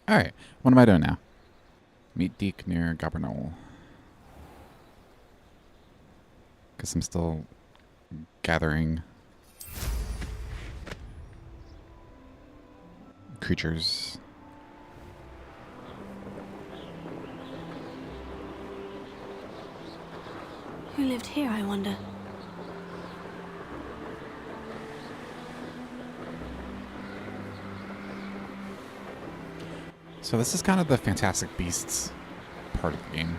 Alright, what am I doing now? Meet Deke near Gobernol. Because I'm still gathering creatures. Who lived here, I wonder? So this is kind of the Fantastic Beasts part of the game.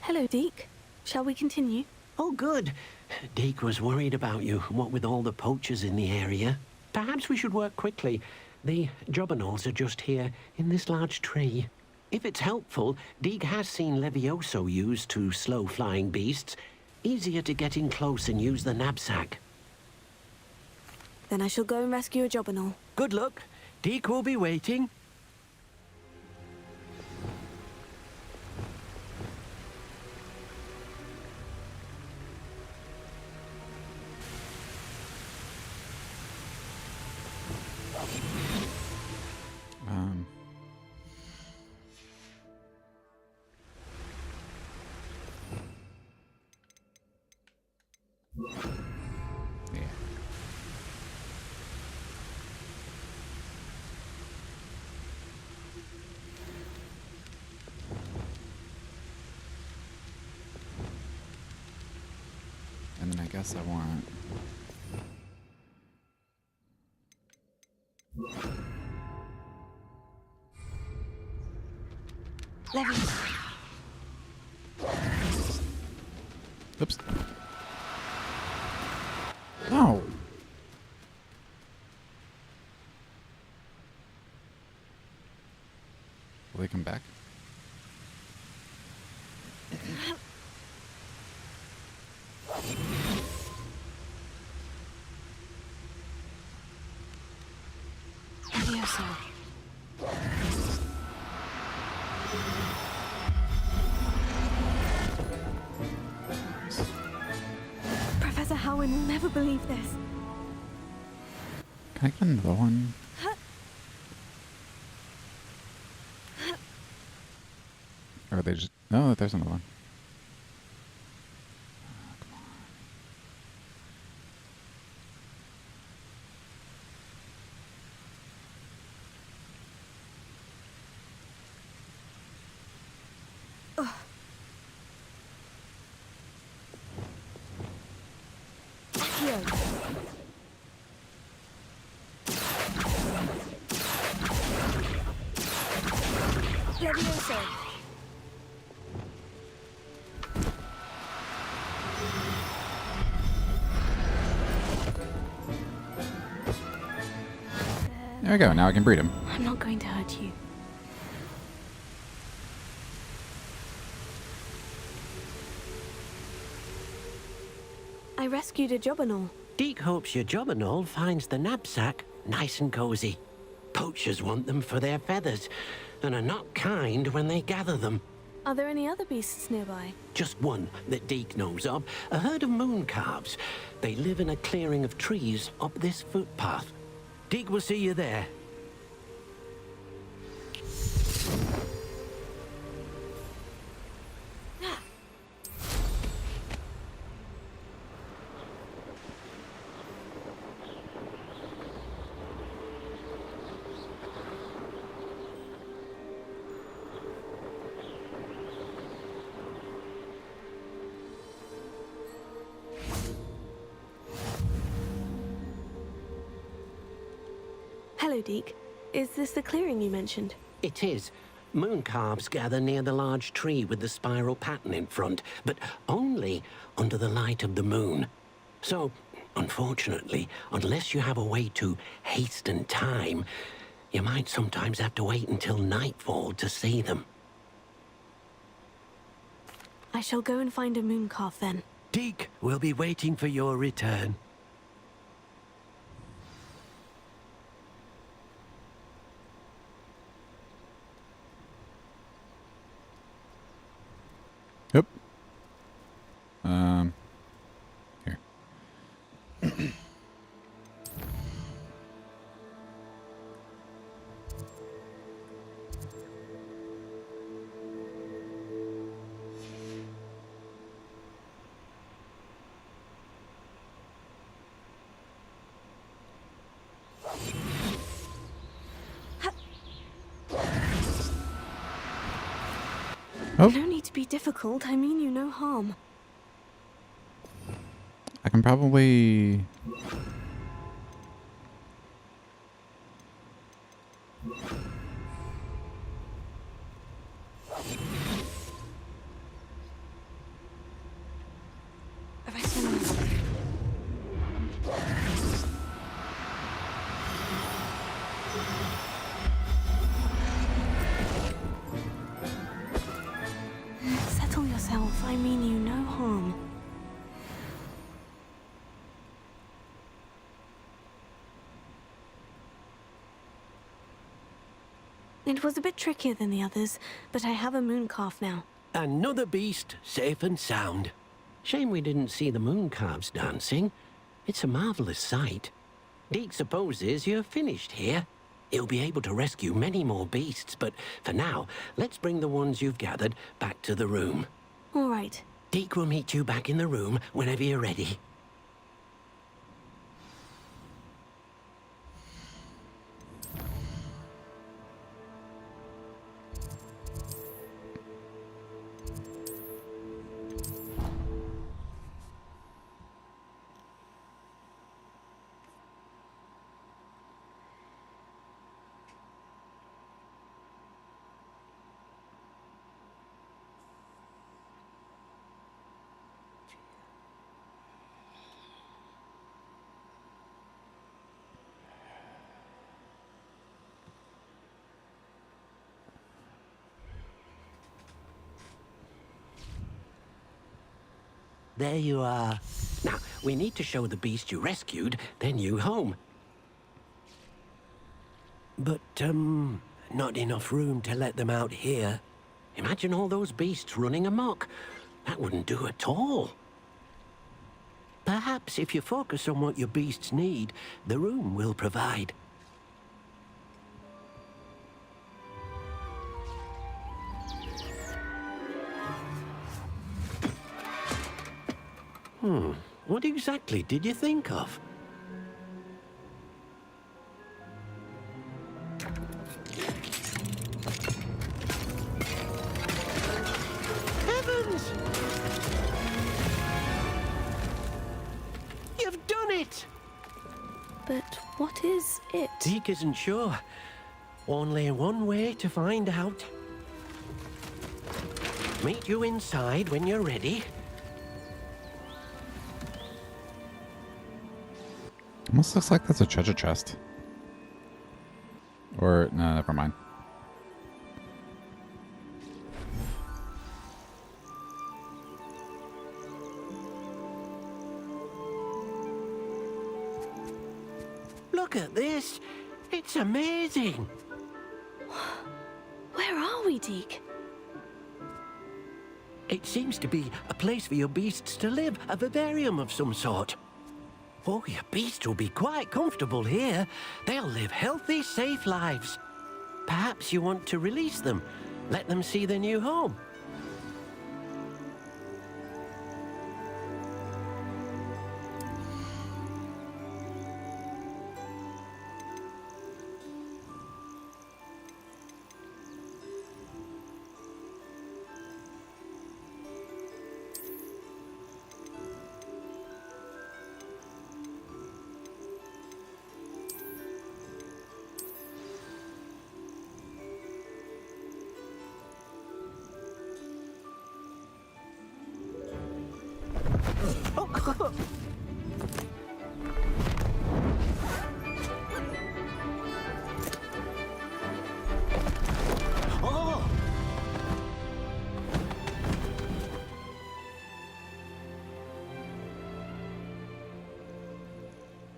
Hello, Deke. Shall we continue? Oh, good. Deke was worried about you, what with all the poachers in the area. Perhaps we should work quickly. The Jobberknolls are just here, in this large tree. If it's helpful, Deke has seen Levioso used to slow flying beasts. Easier to get in close and use the knapsack. Then I shall go and rescue a Jobberknoll. Good luck. Deke will be waiting. Yeah. And then I guess I want... Levioso. Oops. No. Will they come back? Levioso. Professor Howin will never believe this. Can I get another one? Or are they just... No, there's another one. Here. Levioso. There we go. Now I can breed him. I'm not going to hurt you. I rescued a Jobberknoll. Deke hopes your Jobberknoll finds the knapsack nice and cozy. Poachers want them for their feathers, and are not kind when they gather them. Are there any other beasts nearby? Just one that Deke knows of, a herd of moon calves. They live in a clearing of trees up this footpath. Deke will see you there. Hello, Deke. Is this the clearing you mentioned? It is. Moon calves gather near the large tree with the spiral pattern in front, but only under the light of the moon. So, unfortunately, unless you have a way to hasten time, you might sometimes have to wait until nightfall to see them. I shall go and find a moon calf then. Deke will be waiting for your return. Yep. Here. Oh, No need to be difficult. I mean you no harm. I can probably... Have I seen this? Settle yourself. I mean you no harm. It was a bit trickier than the others, but I have a moon calf now. Another beast, safe and sound. Shame we didn't see the moon calves dancing. It's a marvelous sight. Deke supposes you're finished here. He'll be able to rescue many more beasts, but for now, let's bring the ones you've gathered back to the room. All right. Deke will meet you back in the room whenever you're ready. There you are. Now, we need to show the beast you rescued their new home. But, not enough room to let them out here. Imagine all those beasts running amok. That wouldn't do at all. Perhaps if you focus on what your beasts need, the room will provide. What exactly did you think of? Heavens! You've done it! But what is it? Deke isn't sure. Only one way to find out. Meet you inside when you're ready. Almost looks like that's a treasure chest. Or, no, never mind. Look at this. It's amazing. Where are we, Deke? It seems to be a place for your beasts to live, a vivarium of some sort. Oh, your beasts will be quite comfortable here. They'll live healthy, safe lives. Perhaps you want to release them, let them see their new home.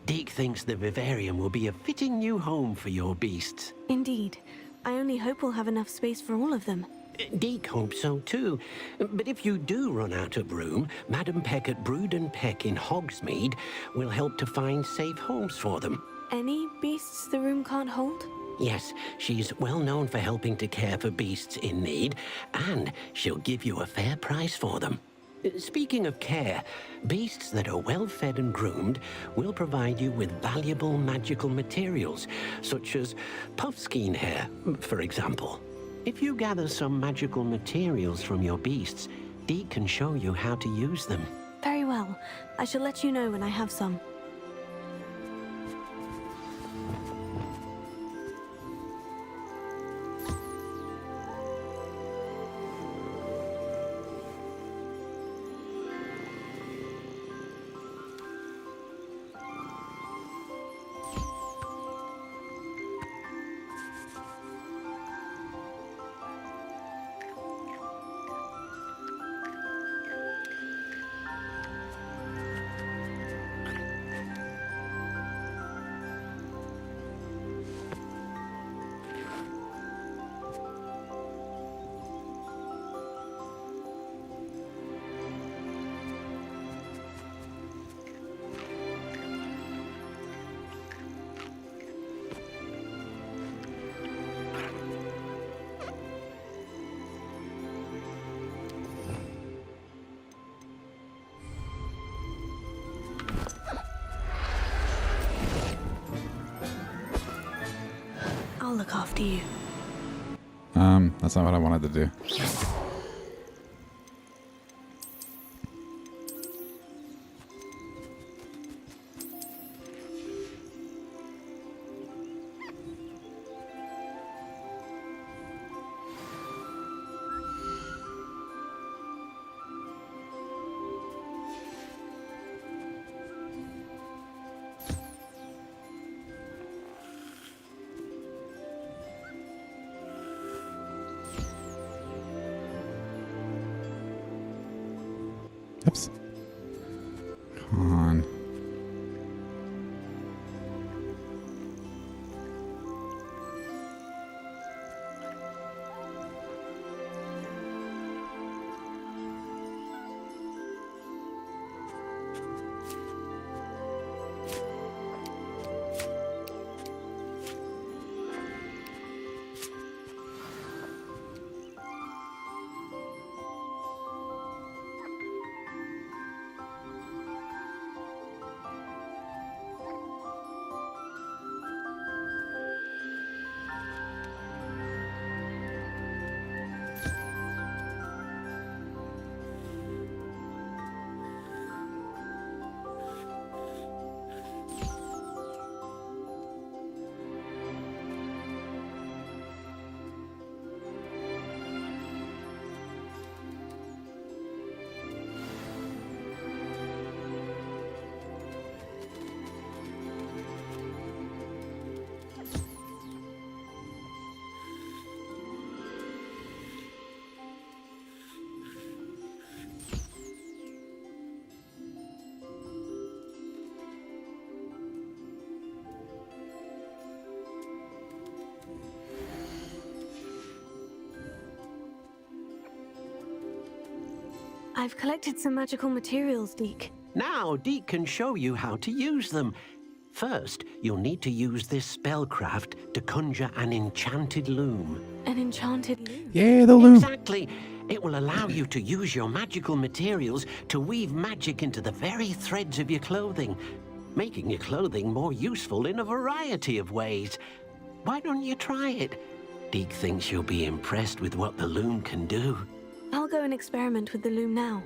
Deke thinks the vivarium will be a fitting new home for your beasts. Indeed. I only hope we'll have enough space for all of them. Deke hopes so too. But if you do run out of room, Madam Peck at Brood and Peck in Hogsmeade will help to find safe homes for them. Any beasts the room can't hold? Yes, she's well known for helping to care for beasts in need, and she'll give you a fair price for them. Speaking of care, beasts that are well fed and groomed will provide you with valuable magical materials, such as puffskein hair, for example. If you gather some magical materials from your beasts, Deke can show you how to use them. Very well. I shall let you know when I have some. I'll look after you. That's not what I wanted to do. Oops. Come on. I've collected some magical materials, Deke. Now, Deke can show you how to use them. First, you'll need to use this spellcraft to conjure an enchanted loom. An enchanted loom. Yeah, the loom. Exactly. It will allow you to use your magical materials to weave magic into the very threads of your clothing, making your clothing more useful in a variety of ways. Why don't you try it? Deke thinks you'll be impressed with what the loom can do. I'll go and experiment with the loom now.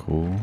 cool.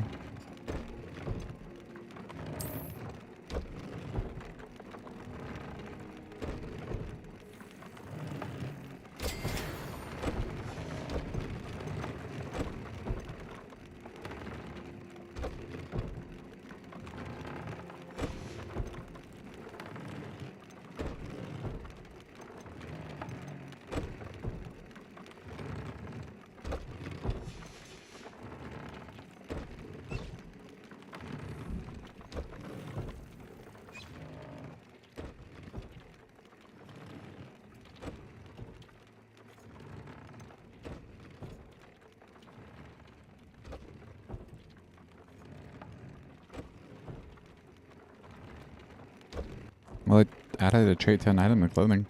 Well, it added a trait to an item of clothing.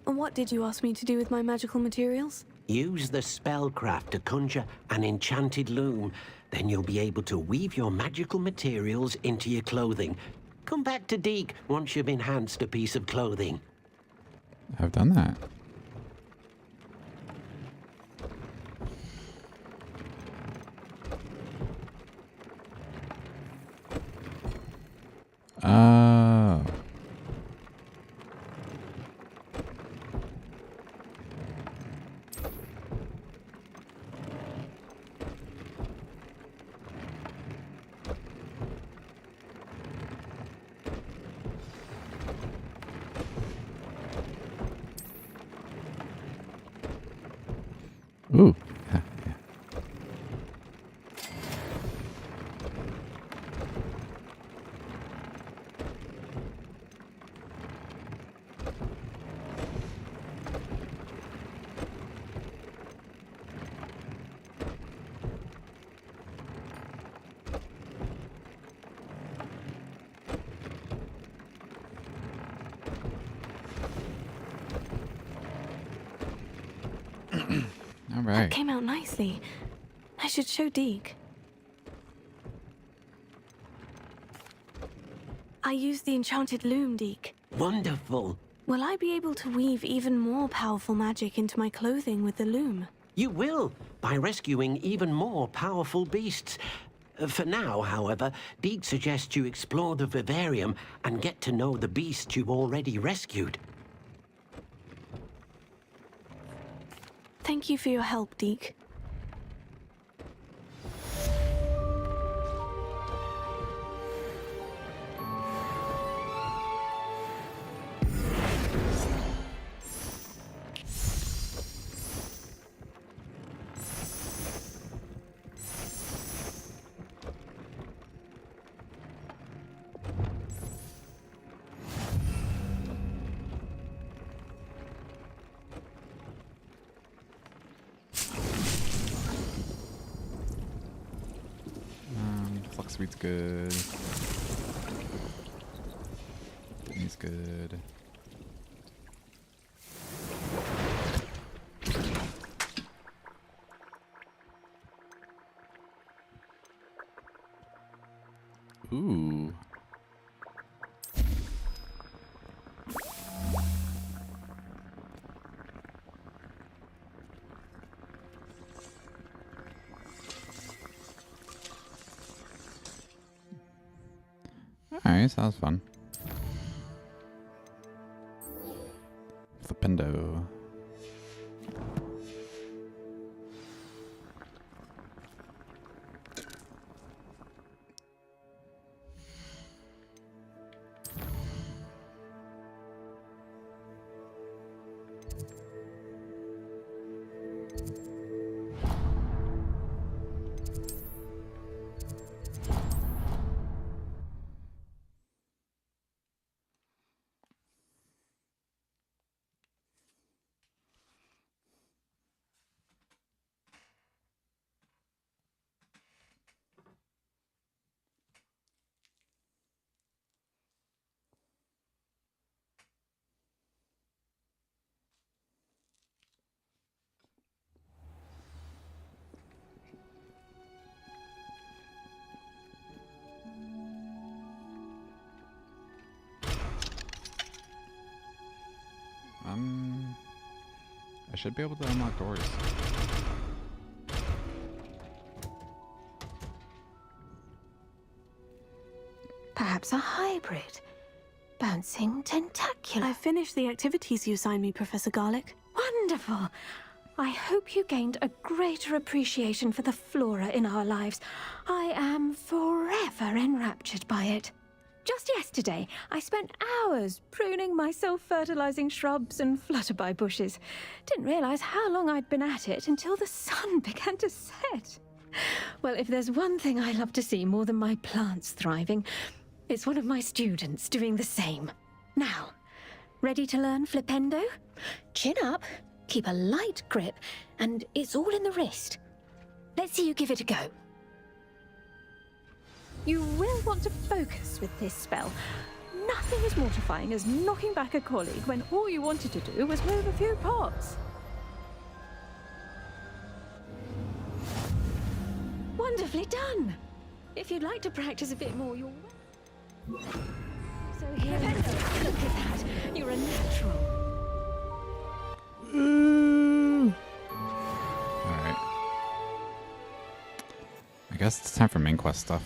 And what did you ask me to do with my magical materials? Use the spellcraft to conjure an enchanted loom. Then you'll be able to weave your magical materials into your clothing. Come back to Deke once you've enhanced a piece of clothing. I've done that. Oh. Ooh. Yeah, yeah. All That right. came out nicely. I should show Deke. I used the enchanted loom, Deke. Wonderful. Will I be able to weave even more powerful magic into my clothing with the loom? You will, by rescuing even more powerful beasts. For now, however, Deke suggests you explore the vivarium and get to know the beasts you've already rescued. Thank you for your help, Deke. Flux Sweet's good. He's good. Ooh. Alright, sounds fun. Flipendo. I should be able to unlock doors. Perhaps a hybrid. Bouncing tentacular. I finished the activities you assigned me, Professor Garlic. Wonderful. I hope you gained a greater appreciation for the flora in our lives. I am forever enraptured by it. Just yesterday, I spent hours pruning my self-fertilizing shrubs and flutterby bushes. Didn't realize how long I'd been at it until the sun began to set. Well, if there's one thing I love to see more than my plants thriving, it's one of my students doing the same. Now, ready to learn Flipendo? Chin up, keep a light grip, and it's all in the wrist. Let's see you give it a go. You will want to focus with this spell. Nothing as mortifying as knocking back a colleague when all you wanted to do was move a few pots. Wonderfully done. If you'd like to practice a bit more, you're welcome. So here we go. Look at that. You're a natural. Alright. I guess it's time for main quest stuff.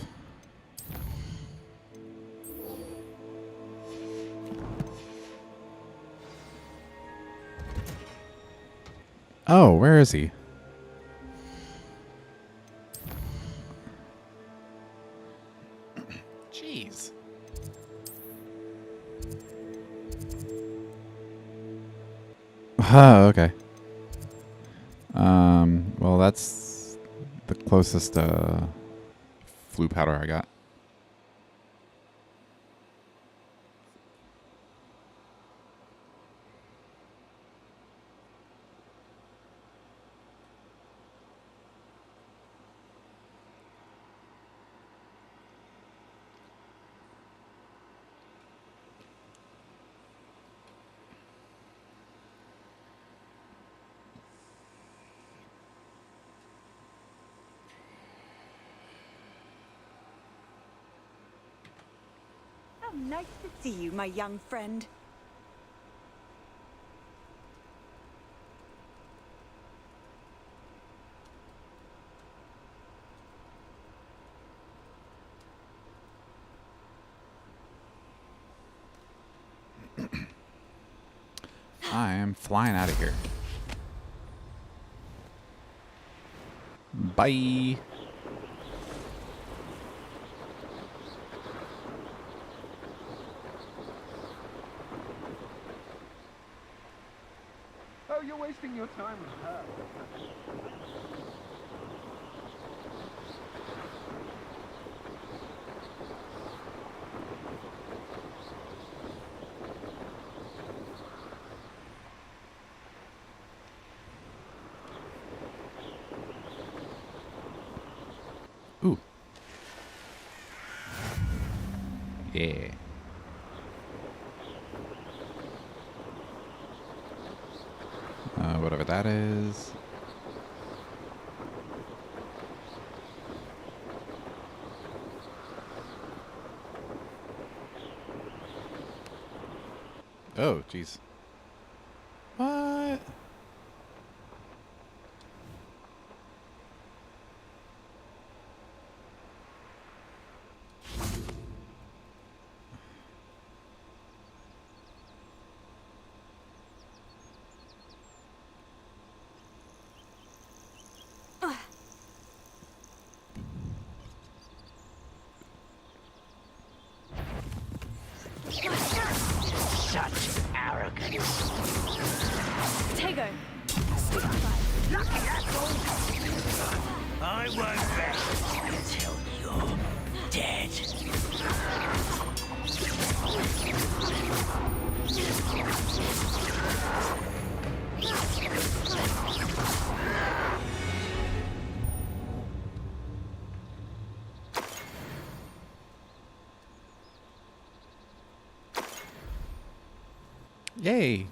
Oh, where is he? Jeez. Okay. Well, that's the closest flu powder I got. How nice to see you, my young friend. I am flying out of here. Bye. Oh, you're wasting your time with her. Ooh. Yeah. Whatever that is. Oh, jeez. What? Such arrogance. Tego. I won't rest until you're dead. Yay.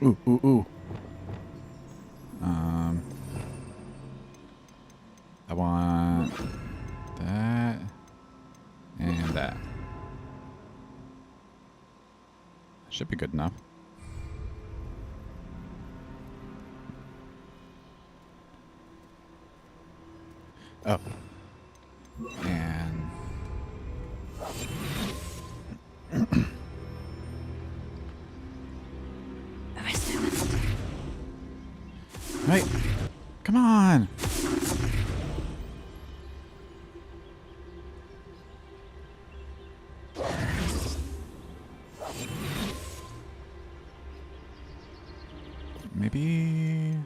Ooh, ooh, ooh. I want that and that. Should be good enough. Oh. And wait. Come on. Maybe.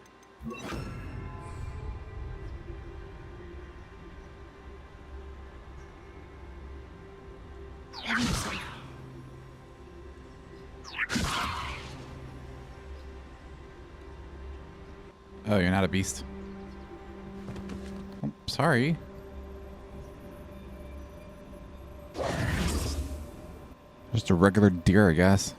Oh, you're not a beast. Oh, sorry. Just a regular deer, I guess.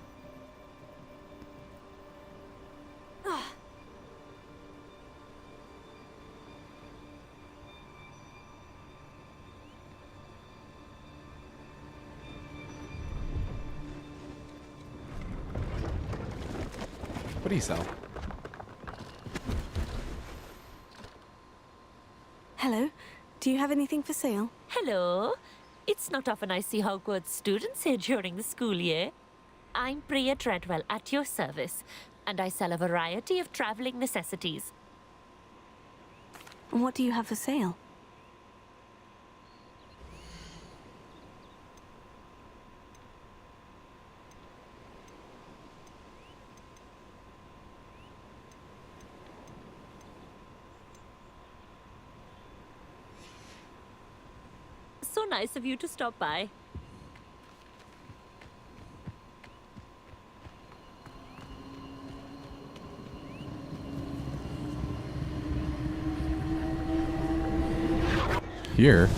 What do you sell? Hello. Do you have anything for sale? Hello. It's not often I see Hogwarts students here during the school year. I'm Priya Treadwell at your service, and I sell a variety of traveling necessities. And what do you have for sale? So nice of you to stop by. Here?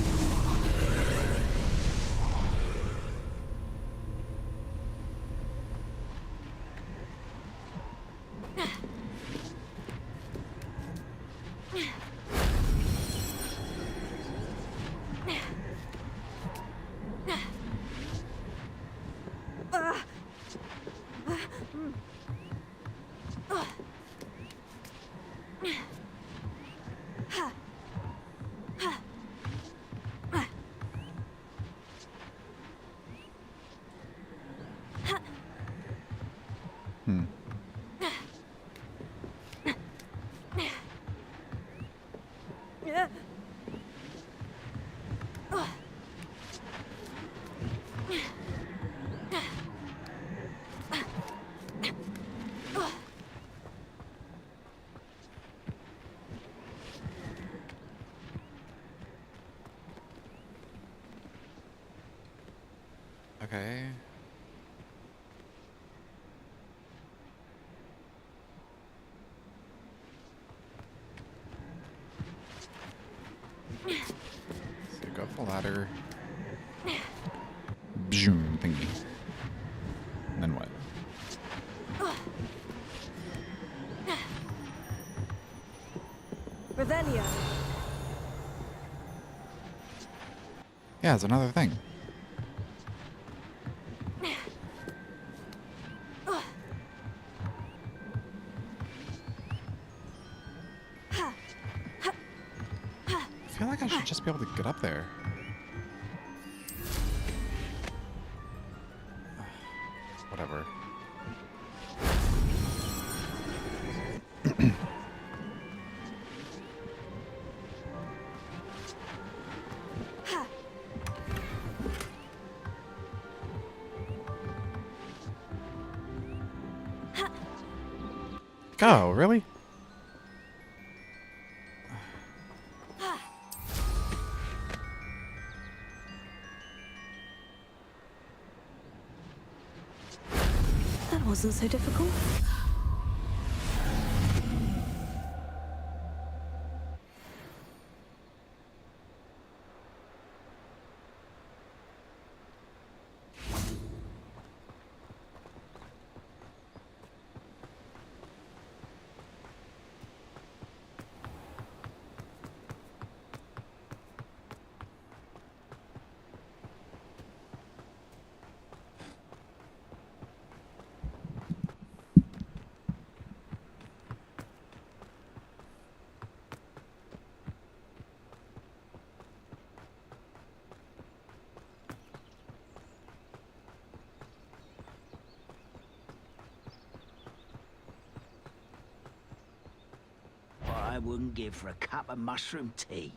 Okay. So go up the ladder. Zoom thingy. And then what? Revelio. Yeah, it's another thing. I feel like I should just be able to get up there. Whatever. Go, really? That wasn't so difficult. I wouldn't give for a cup of mushroom tea.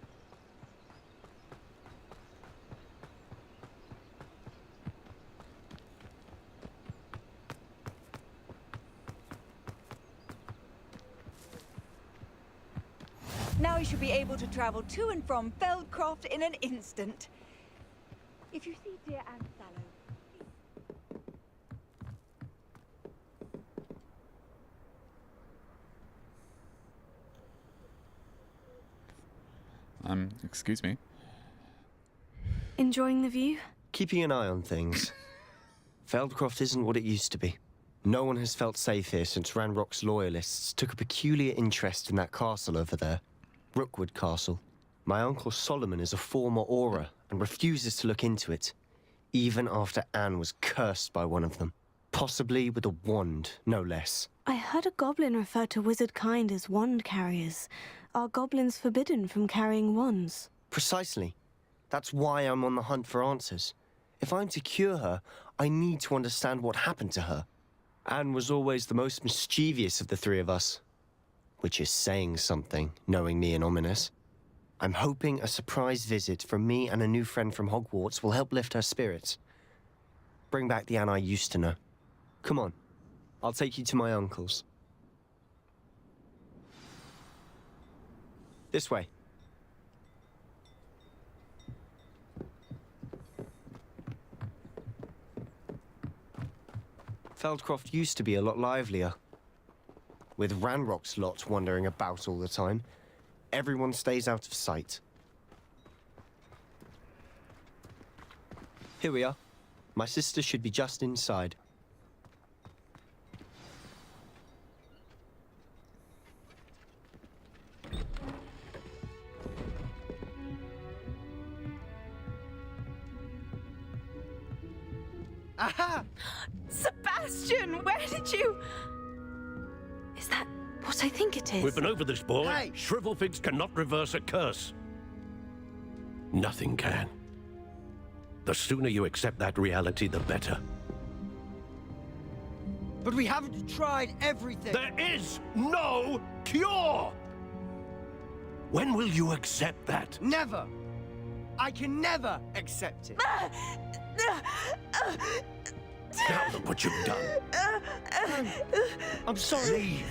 Now you should be able to travel to and from Feldcroft in an instant. If you see dear Anne Sallow, Excuse me. Enjoying the view? Keeping an eye on things. Feldcroft isn't what it used to be. No one has felt safe here since Ranrock's loyalists took a peculiar interest in that castle over there. Rookwood Castle. My uncle Solomon is a former Auror and refuses to look into it, even after Anne was cursed by one of them. Possibly with a wand, no less. I heard a goblin refer to wizard kind as wand carriers. Are goblins forbidden from carrying wands? Precisely. That's why I'm on the hunt for answers. If I'm to cure her, I need to understand what happened to her. Anne was always the most mischievous of the three of us. Which is saying something, knowing me and Ominous. I'm hoping a surprise visit from me and a new friend from Hogwarts will help lift her spirits. Bring back the Anne I used to know. Come on, I'll take you to my uncle's. This way. Feldcroft used to be a lot livelier. With Ranrock's lot wandering about all the time, everyone stays out of sight. Here we are. My sister should be just inside. aha! Sebastian, where did you? Is that what I think it is? We've been over this, boy. Hey! Shrivelfigs cannot reverse a curse. Nothing can. The sooner you accept that reality, the better. But we haven't tried everything. There is no cure! When will you accept that? Never. I can never accept it. Now look what you've done. I'm sorry.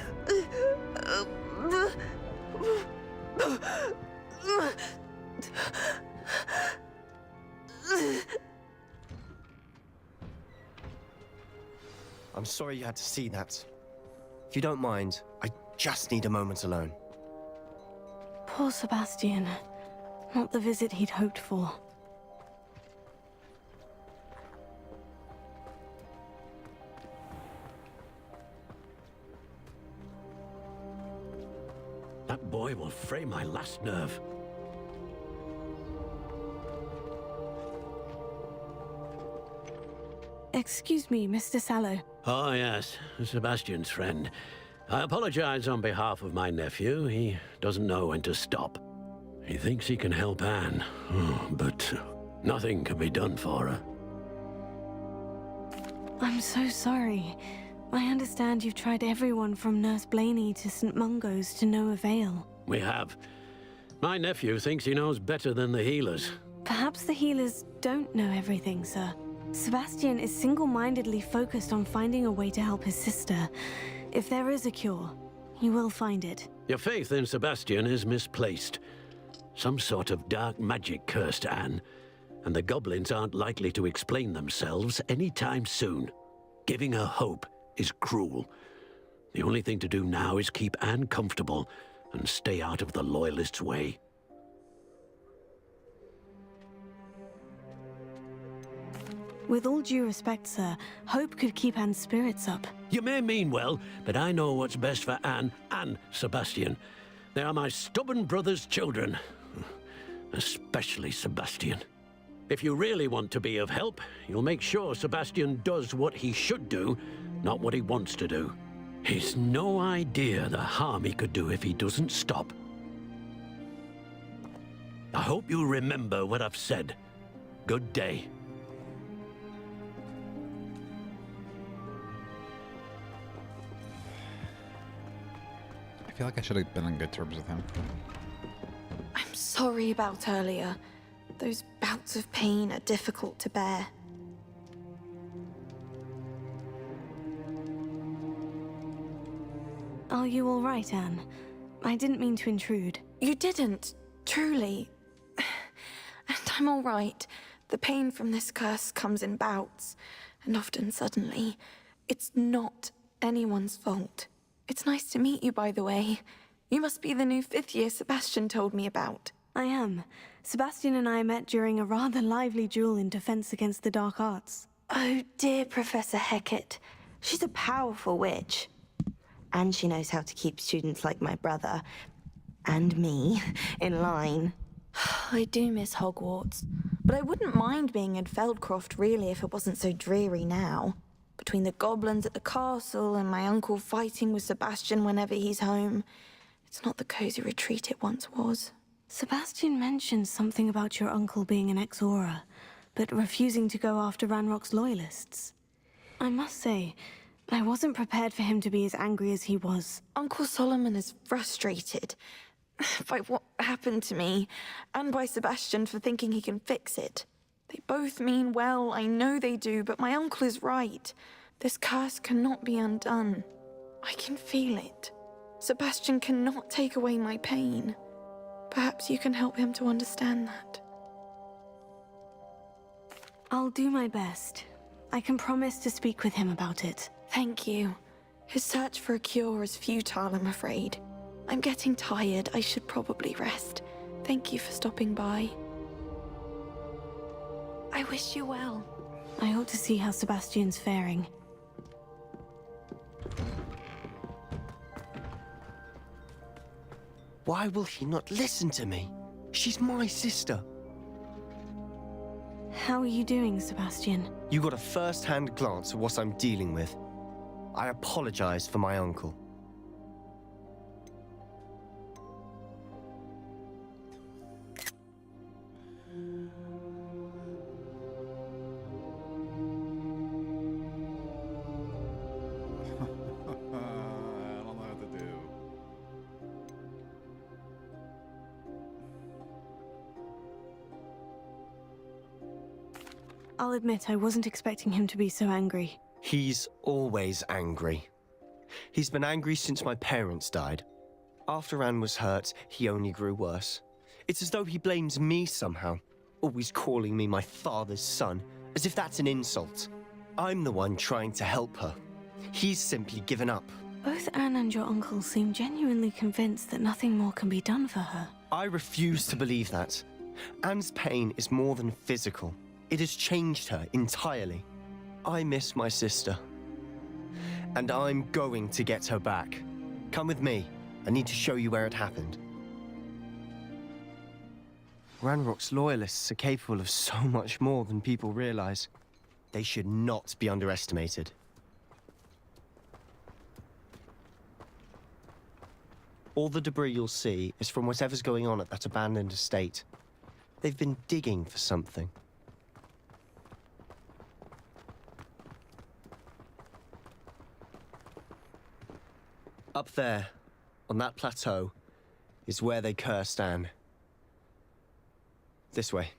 I'm sorry you had to see that. If you don't mind, I just need a moment alone. Poor Sebastian. Not the visit he'd hoped for. That boy will fray my last nerve. Excuse me, Mr. Sallow. Oh, yes, Sebastian's friend. I apologize on behalf of my nephew. He doesn't know when to stop. He thinks he can help Anne, but nothing can be done for her. I'm so sorry. I understand you've tried everyone from Nurse Blaney to St. Mungo's to no avail. We have. My nephew thinks he knows better than the healers. Perhaps the healers don't know everything, sir. Sebastian is single-mindedly focused on finding a way to help his sister. If there is a cure, he will find it. Your faith in Sebastian is misplaced. Some sort of dark magic cursed Anne, and the goblins aren't likely to explain themselves anytime soon. Giving her hope is cruel. The only thing to do now is keep Anne comfortable and stay out of the Loyalists' way. With all due respect, sir, hope could keep Anne's spirits up. You may mean well, but I know what's best for Anne and Sebastian. They are my stubborn brother's children. Especially Sebastian. If you really want to be of help, you'll make sure Sebastian does what he should do, not what he wants to do. He's no idea the harm he could do if he doesn't stop. I hope you'll remember what I've said. Good day. I feel like I should have been on good terms with him. I'm sorry about earlier. Those bouts of pain are difficult to bear. Are you all right, Anne? I didn't mean to intrude. You didn't, truly. And I'm all right. The pain from this curse comes in bouts, and often suddenly. It's not anyone's fault. It's nice to meet you, by the way. You must be the new 5th year Sebastian told me about. I am. Sebastian and I met during a rather lively duel in defense against the dark arts. Oh, dear Professor Hecat. She's a powerful witch. And she knows how to keep students like my brother, and me, in line. I do miss Hogwarts, but I wouldn't mind being in Feldcroft, really, if it wasn't so dreary now. Between the goblins at the castle and my uncle fighting with Sebastian whenever he's home, it's not the cozy retreat it once was. Sebastian mentioned something about your uncle being an ex-Auror, but refusing to go after Ranrock's loyalists. I must say, I wasn't prepared for him to be as angry as he was. Uncle Solomon is frustrated by what happened to me, and by Sebastian for thinking he can fix it. They both mean well, I know they do, but my uncle is right. This curse cannot be undone. I can feel it. Sebastian cannot take away my pain. Perhaps you can help him to understand that. I'll do my best. I can promise to speak with him about it. Thank you. His search for a cure is futile, I'm afraid. I'm getting tired. I should probably rest. Thank you for stopping by. I wish you well. I ought to see how Sebastian's faring. Why will he not listen to me? She's my sister. How are you doing, Sebastian? You got a first-hand glance at what I'm dealing with. I apologize for my uncle. I don't know what to do. I'll admit I wasn't expecting him to be so angry. He's always angry. He's been angry since my parents died. After Anne was hurt, he only grew worse. It's as though he blames me somehow, always calling me my father's son, as if that's an insult. I'm the one trying to help her. He's simply given up. Both Anne and your uncle seem genuinely convinced that nothing more can be done for her. I refuse to believe that. Anne's pain is more than physical. It has changed her entirely. I miss my sister. And I'm going to get her back. Come with me. I need to show you where it happened. Ranrock's loyalists are capable of so much more than people realize. They should not be underestimated. All the debris you'll see is from whatever's going on at that abandoned estate. They've been digging for something. Up there, on that plateau, is where they cursed Anne. This way.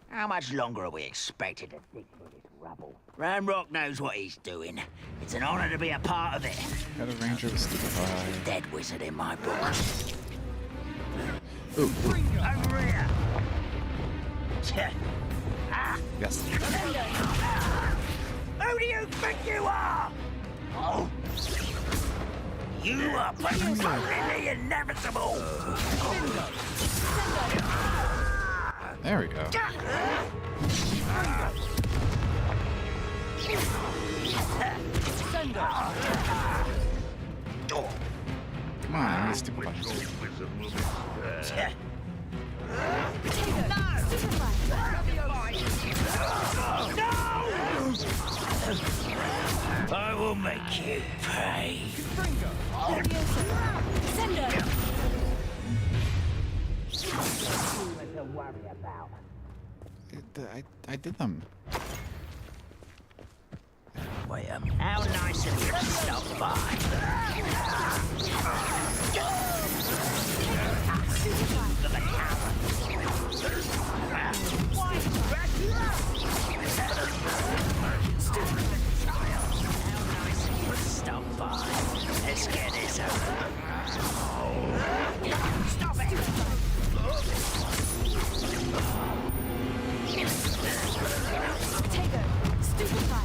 How much longer are we expected to dig through this rubble? Ranrock knows what he's doing. It's an honor to be a part of it. Got a ranger with stupefy. Dead wizard in my book. Ooh. Over here! Yes. Who do you think you are? Oh. You are postponing the inevitable! There we go. Come on, I'm gonna stupefy. I will make you pay. about? I did them. Wait, how nice of you to stop by. Look at Howard. How nice of you to stop by. Let's get this over. Stop it! Potato, stupefy.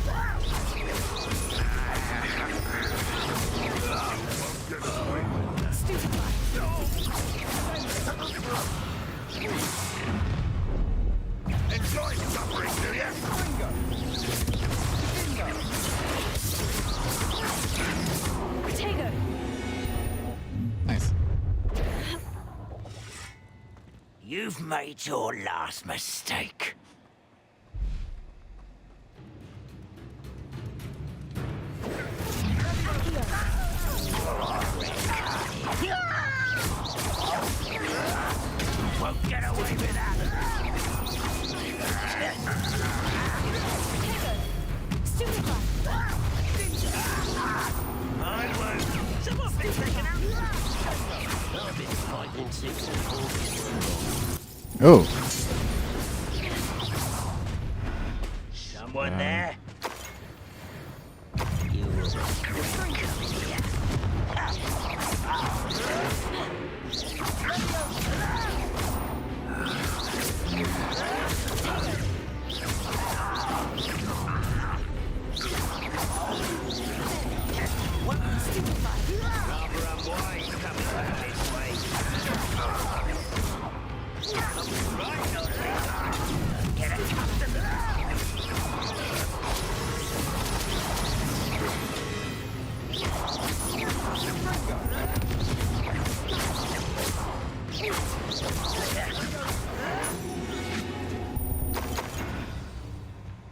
Enjoy suffering, do you? Potato. Nice. You've made your last mistake. Won't get away with that. I won't. Someone's been taken out. I've been fighting since the Oh. Someone there? You will regret coming here. Rather unwise coming back this way. Right, Ollie. Get accustomed to that.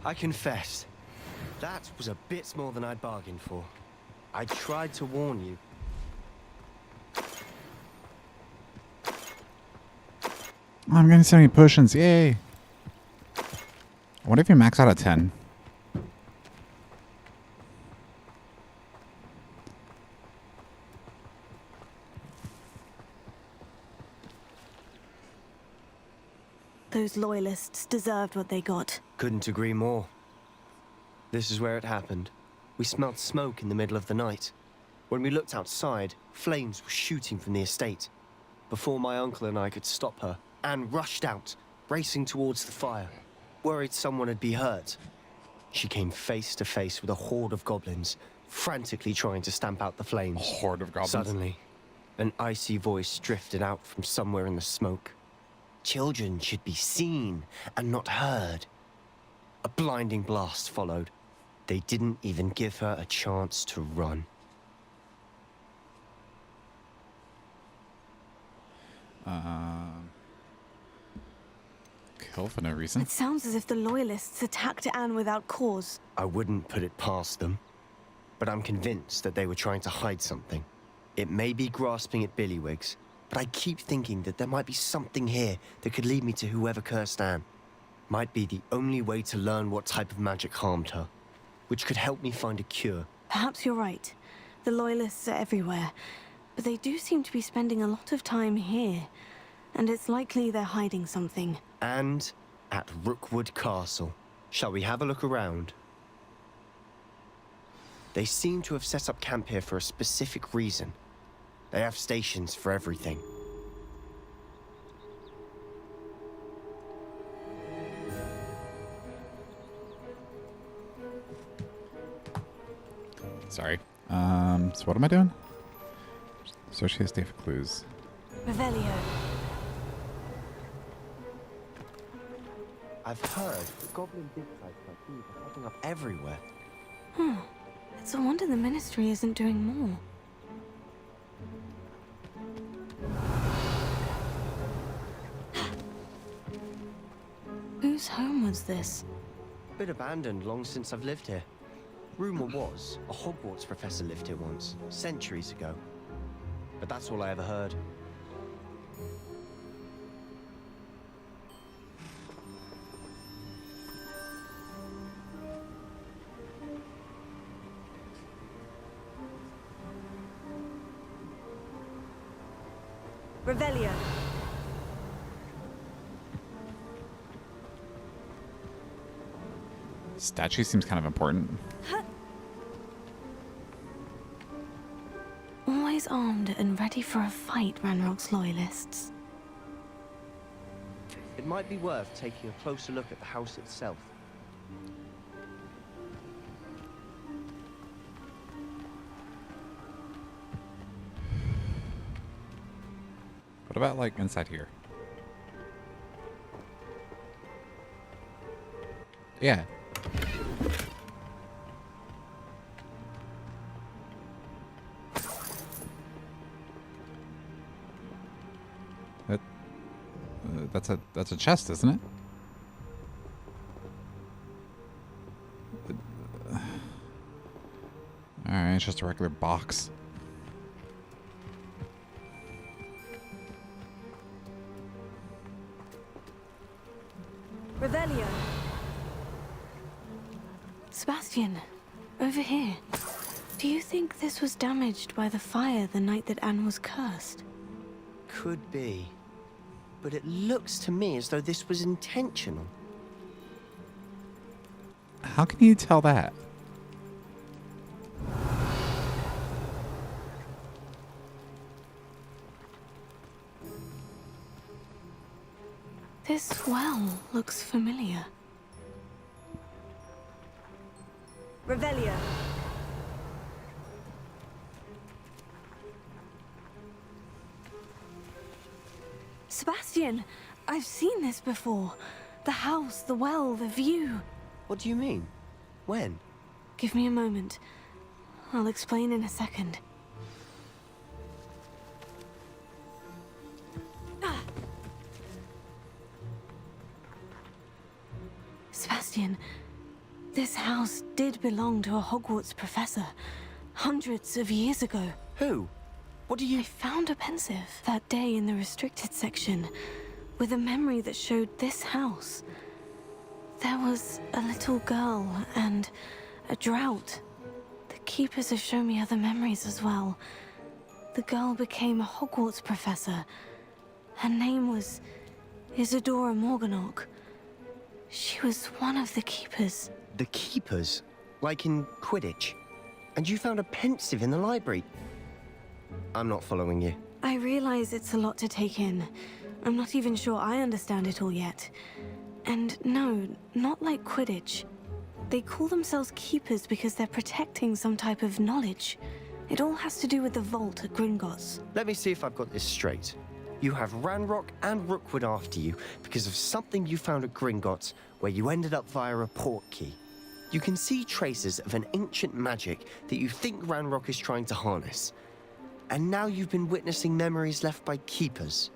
I confess, that was a bit more than I'd bargained for. I tried to warn you. I'm getting so many potions. Yay. What if you max out at 10? Those loyalists deserved what they got. Couldn't agree more. This is where it happened. We smelled smoke in the middle of the night. When we looked outside, flames were shooting from the estate. Before my uncle and I could stop her, Anne rushed out, racing towards the fire, worried someone had been hurt. She came face to face with a horde of goblins, frantically trying to stamp out the flames. A horde of goblins? Suddenly, an icy voice drifted out from somewhere in the smoke. Children should be seen and not heard. A blinding blast followed. They didn't even give her a chance to run. Kill for no reason. It sounds as if the loyalists attacked Anne without cause. I wouldn't put it past them, but I'm convinced that they were trying to hide something. It may be grasping at Billywigs, but I keep thinking that there might be something here that could lead me to whoever cursed Anne. Might be the only way to learn what type of magic harmed her, which could help me find a cure. Perhaps you're right. The loyalists are everywhere, but they do seem to be spending a lot of time here. And it's likely they're hiding something. And at Rookwood Castle. Shall we have a look around? They seem to have set up camp here for a specific reason. They have stations for everything. Sorry. So what am I doing? Search the estate for clues. Revelio. I've heard that goblin dig sites like these are popping up everywhere. It's a wonder the Ministry isn't doing more. Whose home was this? Been abandoned long since I've lived here. Rumor was, a Hogwarts professor lived here once, centuries ago. But that's all I ever heard. Revelio. Statue seems kind of important. Always armed and ready for a fight, Ranrock's loyalists. It might be worth taking a closer look at the house itself. What about, like, inside here? Yeah. That's a chest, isn't it? Alright, it's just a regular box. Revelio. Sebastian, over here. Do you think this was damaged by the fire the night that Anne was cursed? Could be. But it looks to me as though this was intentional. How can you tell that? This well looks familiar. Revelio. Sebastian, I've seen this before. The house, the well, the view. What do you mean? When? Give me a moment. I'll explain in a second. Sebastian, this house did belong to a Hogwarts professor hundreds of years ago. Who? What do you... I found a pensive that day in the restricted section with a memory that showed this house. There was a little girl and a drought. The keepers have shown me other memories as well. The girl became a Hogwarts professor. Her name was Isadora Morganach. She was one of the keepers. The keepers? Like in Quidditch? And you found a pensive in the library? I'm not following you. I realize it's a lot to take in. I'm not even sure I understand it all yet. And no, not like Quidditch. They call themselves keepers because they're protecting some type of knowledge. It all has to do with the vault at Gringotts. Let me see if I've got this straight. You have Ranrock and Rookwood after you because of something you found at Gringotts where you ended up via a port key. You can see traces of an ancient magic that you think Ranrock is trying to harness. And now you've been witnessing memories left by keepers.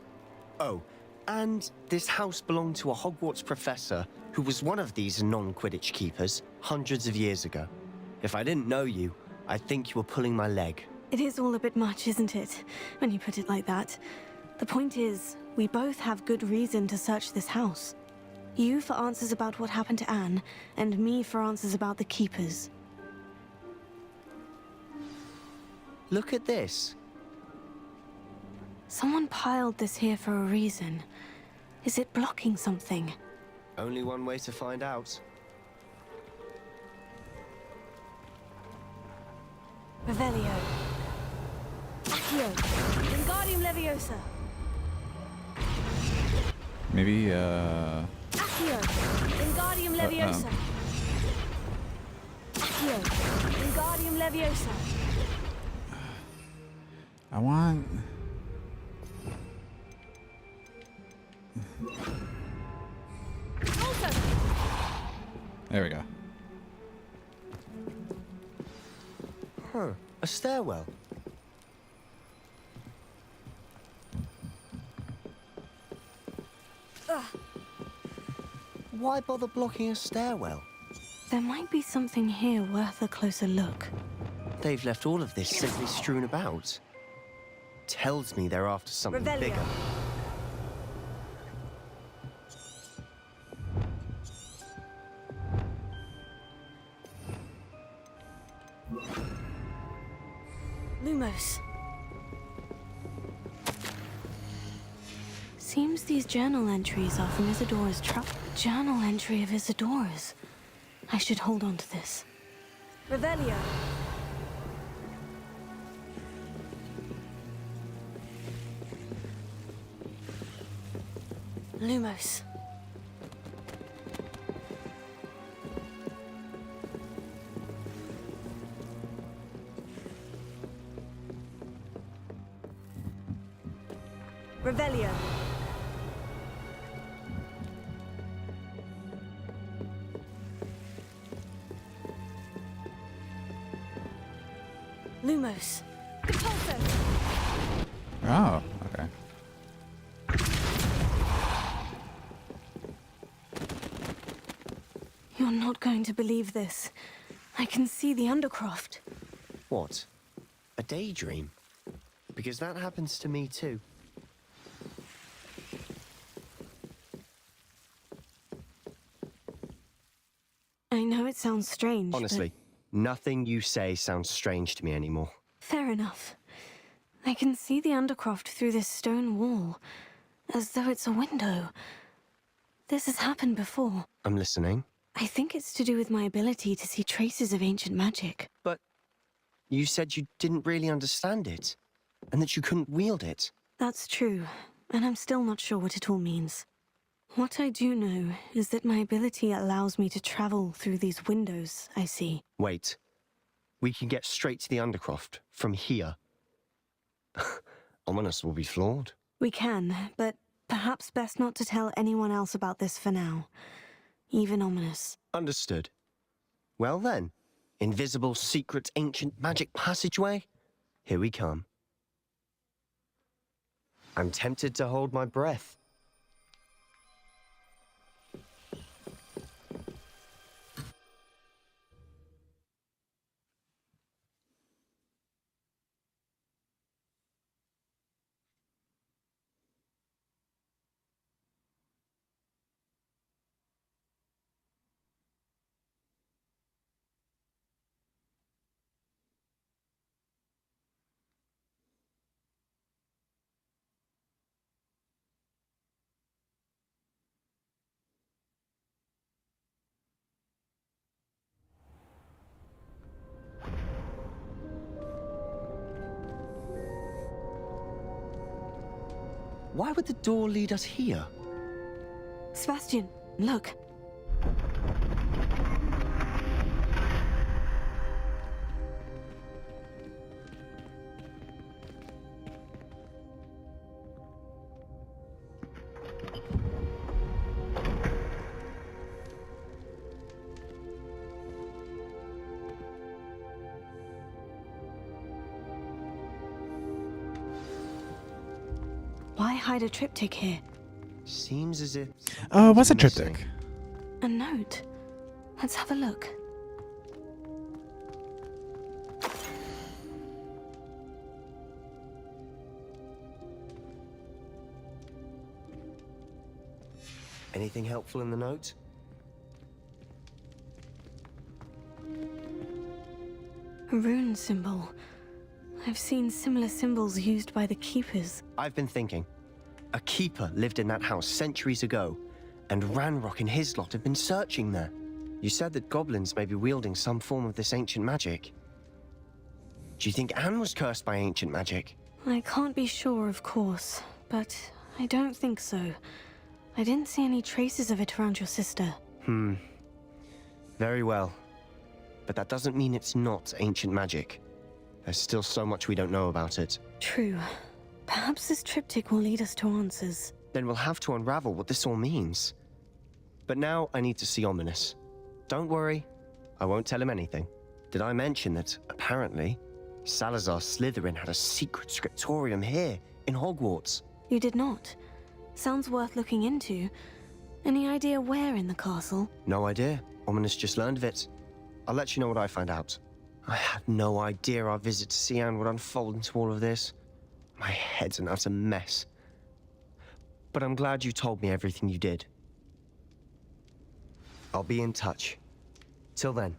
Oh, and this house belonged to a Hogwarts professor who was one of these non-Quidditch keepers hundreds of years ago. If I didn't know you, I'd think you were pulling my leg. It is all a bit much, isn't it, when you put it like that? The point is, we both have good reason to search this house. You for answers about what happened to Anne, and me for answers about the keepers. Look at this. Someone piled this here for a reason. Is it blocking something? Only one way to find out. Revelio. Accio. Wingardium Leviosa. Maybe, Accio. Wingardium Leviosa. Accio. Wingardium Leviosa. I want... There we go. Huh. A stairwell. Why bother blocking a stairwell? There might be something here worth a closer look. They've left all of this simply strewn about. Tells me they're after something Revelio. bigger. seems these journal entries are from Isadora's journal entry of Isadora's. I should hold on to this. Revelio. Lumos. Revelio. Lumos. Oh, okay. You're not going to believe this. I can see the Undercroft. What? A daydream? Because that happens to me too. I know it sounds strange, Honestly, nothing you say sounds strange to me anymore. fair enough. I can see the Undercroft through this stone wall, as though it's a window. This has happened before. I'm listening. I think it's to do with my ability to see traces of ancient magic. But you said you didn't really understand it, and that you couldn't wield it. That's true, and I'm still not sure what it all means. What I do know is that my ability allows me to travel through these windows I see. Wait. We can get straight to the Undercroft from here. Ominous will be flawed. We can, but perhaps best not to tell anyone else about this for now. Even Ominous. Understood. Well then, invisible, secret, ancient magic passageway? Here we come. I'm tempted to hold my breath. Why would the door lead us here? Sebastian, look. Why hide a triptych here? Seems as if... What's a missing. triptych? A note. Let's have a look. Anything helpful in the note? A rune symbol. I've seen similar symbols used by the Keepers. I've been thinking. A keeper lived in that house centuries ago, and Ranrock and his lot have been searching there. You said that goblins may be wielding some form of this ancient magic. Do you think Anne was cursed by ancient magic? I can't be sure, of course, but I don't think so. I didn't see any traces of it around your sister. Very well. But that doesn't mean it's not ancient magic. There's still so much we don't know about it. True. Perhaps this triptych will lead us to answers. Then we'll have to unravel what this all means. But now I need to see Ominous. Don't worry, I won't tell him anything. Did I mention that, apparently, Salazar Slytherin had a secret scriptorium here, in Hogwarts? You did not. Sounds worth looking into. Any idea where in the castle? No idea. Ominous just learned of it. I'll let you know what I find out. I had no idea our visit to Cian would unfold into all of this. My head's an utter mess. But I'm glad you told me everything you did. I'll be in touch. Till then.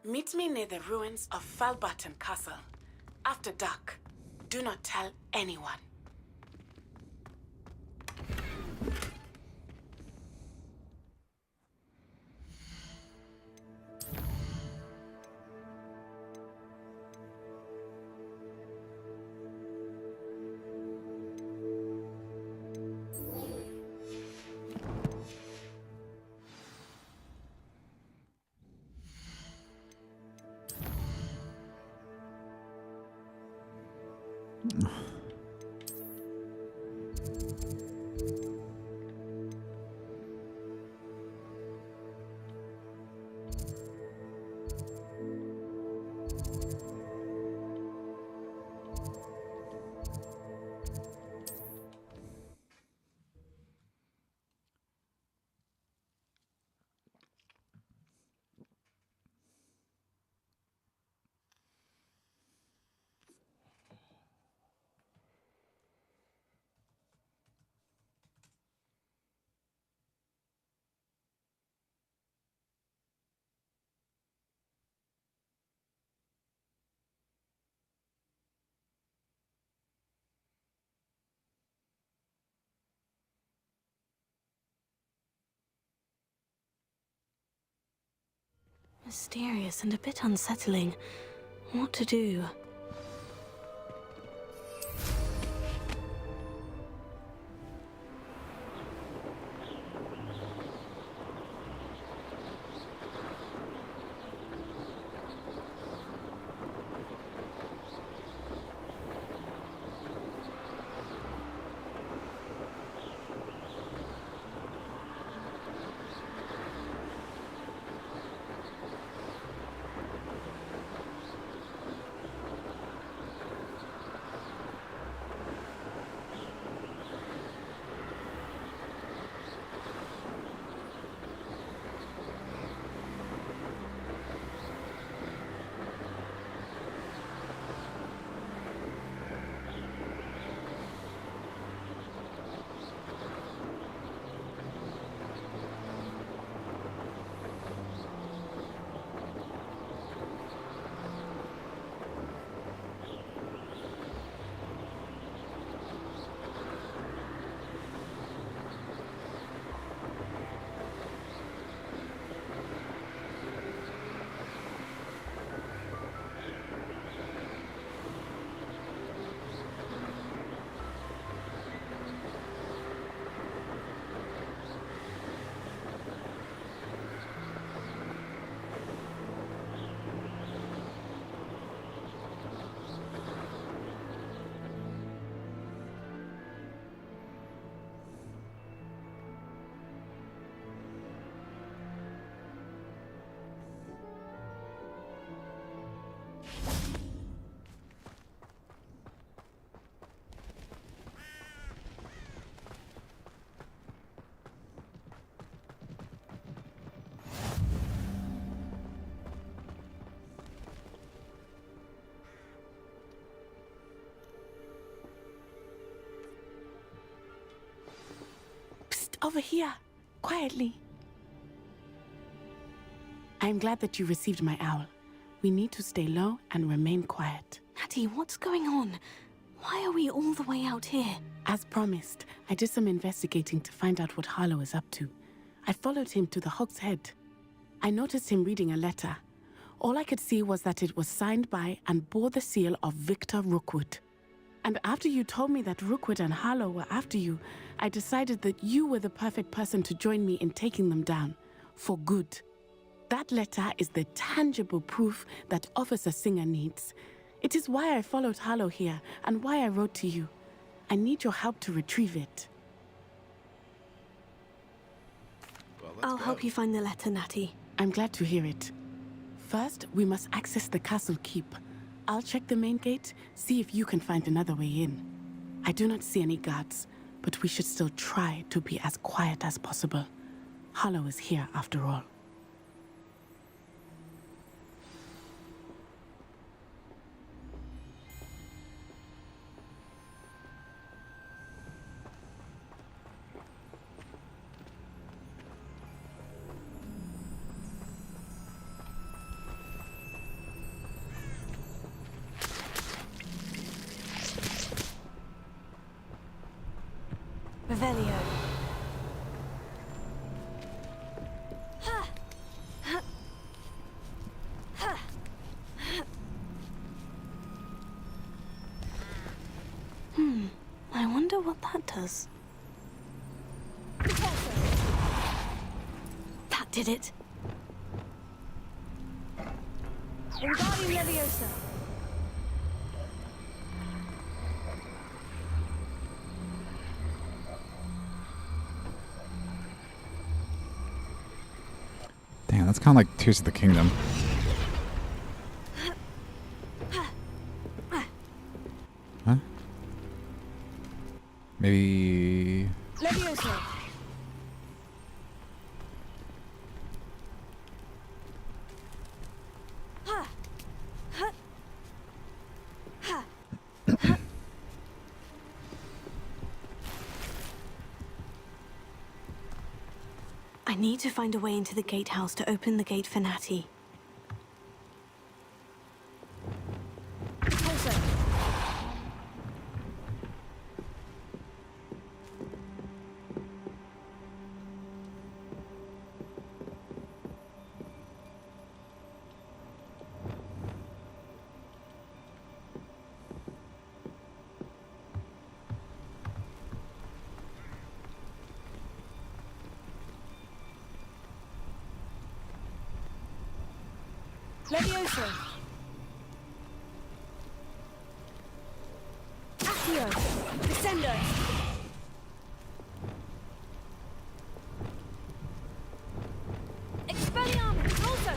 Meet me near the ruins of Falbatten Castle. After dark. Do not tell anyone. Mysterious and a bit unsettling. What to do? Over here, quietly. I am glad that you received my owl. We need to stay low and remain quiet. Natty, what's going on? Why are we all the way out here? As promised, I did some investigating to find out what Harlow is up to. I followed him to the Hog's Head. I noticed him reading a letter. All I could see was that it was signed by and bore the seal of Victor Rookwood. And after you told me that Rookwood and Harlow were after you, I decided that you were the perfect person to join me in taking them down. For good. That letter is the tangible proof that Officer Singer needs. It is why I followed Harlow here and why I wrote to you. I need your help to retrieve it. Well, I'll help you find the letter, Natty. I'm glad to hear it. First, we must access the castle keep. I'll check the main gate, see if you can find another way in. I do not see any guards, but we should still try to be as quiet as possible. Harlow is here after all. Revelio. I wonder what that does. That did it. Wingardium Leviosa. Damn, that's kind of like Tears of the Kingdom. Huh? Maybe... Leviosa. I need to find a way into the gatehouse to open the gate for Natty. Leviosa. Accio. Descendo. Expelliarmus. Also.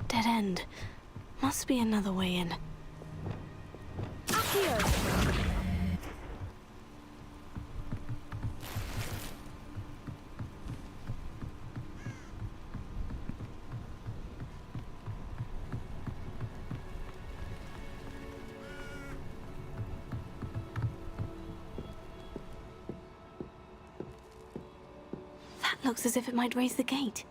Dead end. Must be another way in. That looks as if it might raise the gate.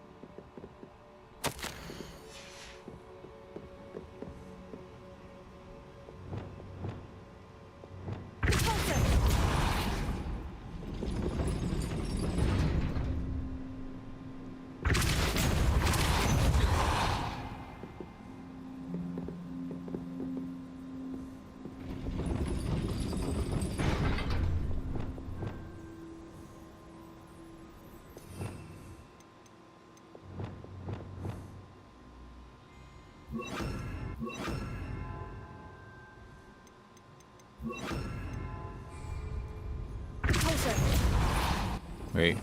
Wait.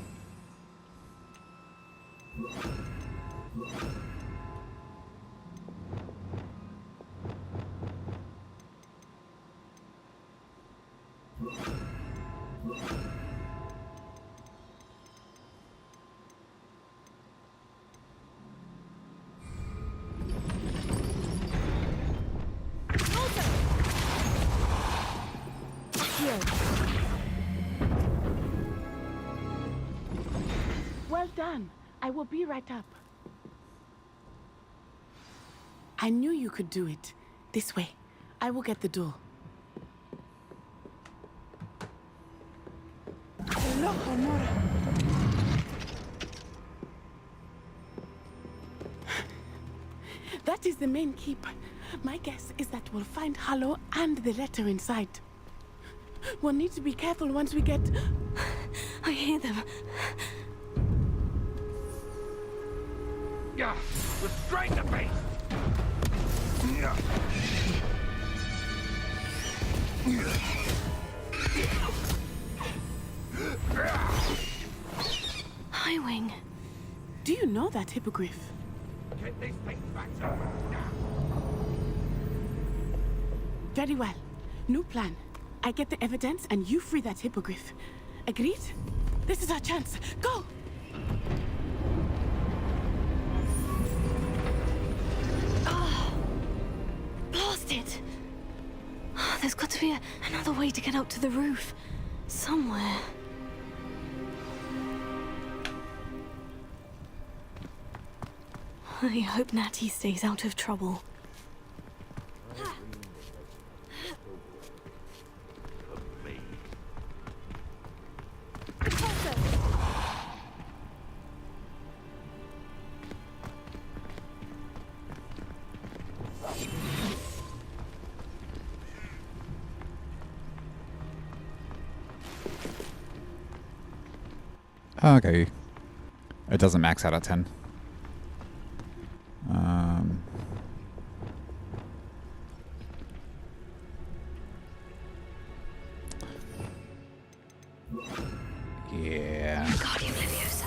Well done. I will be right up. I knew you could do it. This way. I will get the door. That is the main keep. My guess is that we'll find Hallow and the letter inside. We'll need to be careful once we get... I hear them. Yeah, restrain the beast! Yeah. Highwing. Do you know that hippogriff? Get these things back to now. Very well. New plan. I get the evidence and you free that hippogriff. Agreed? This is our chance. Go! Blast it! There's got to be another way to get up to the roof. Somewhere. I hope Natty stays out of trouble. Okay. It doesn't max out at 10. Yeah. Guardian Leviosa.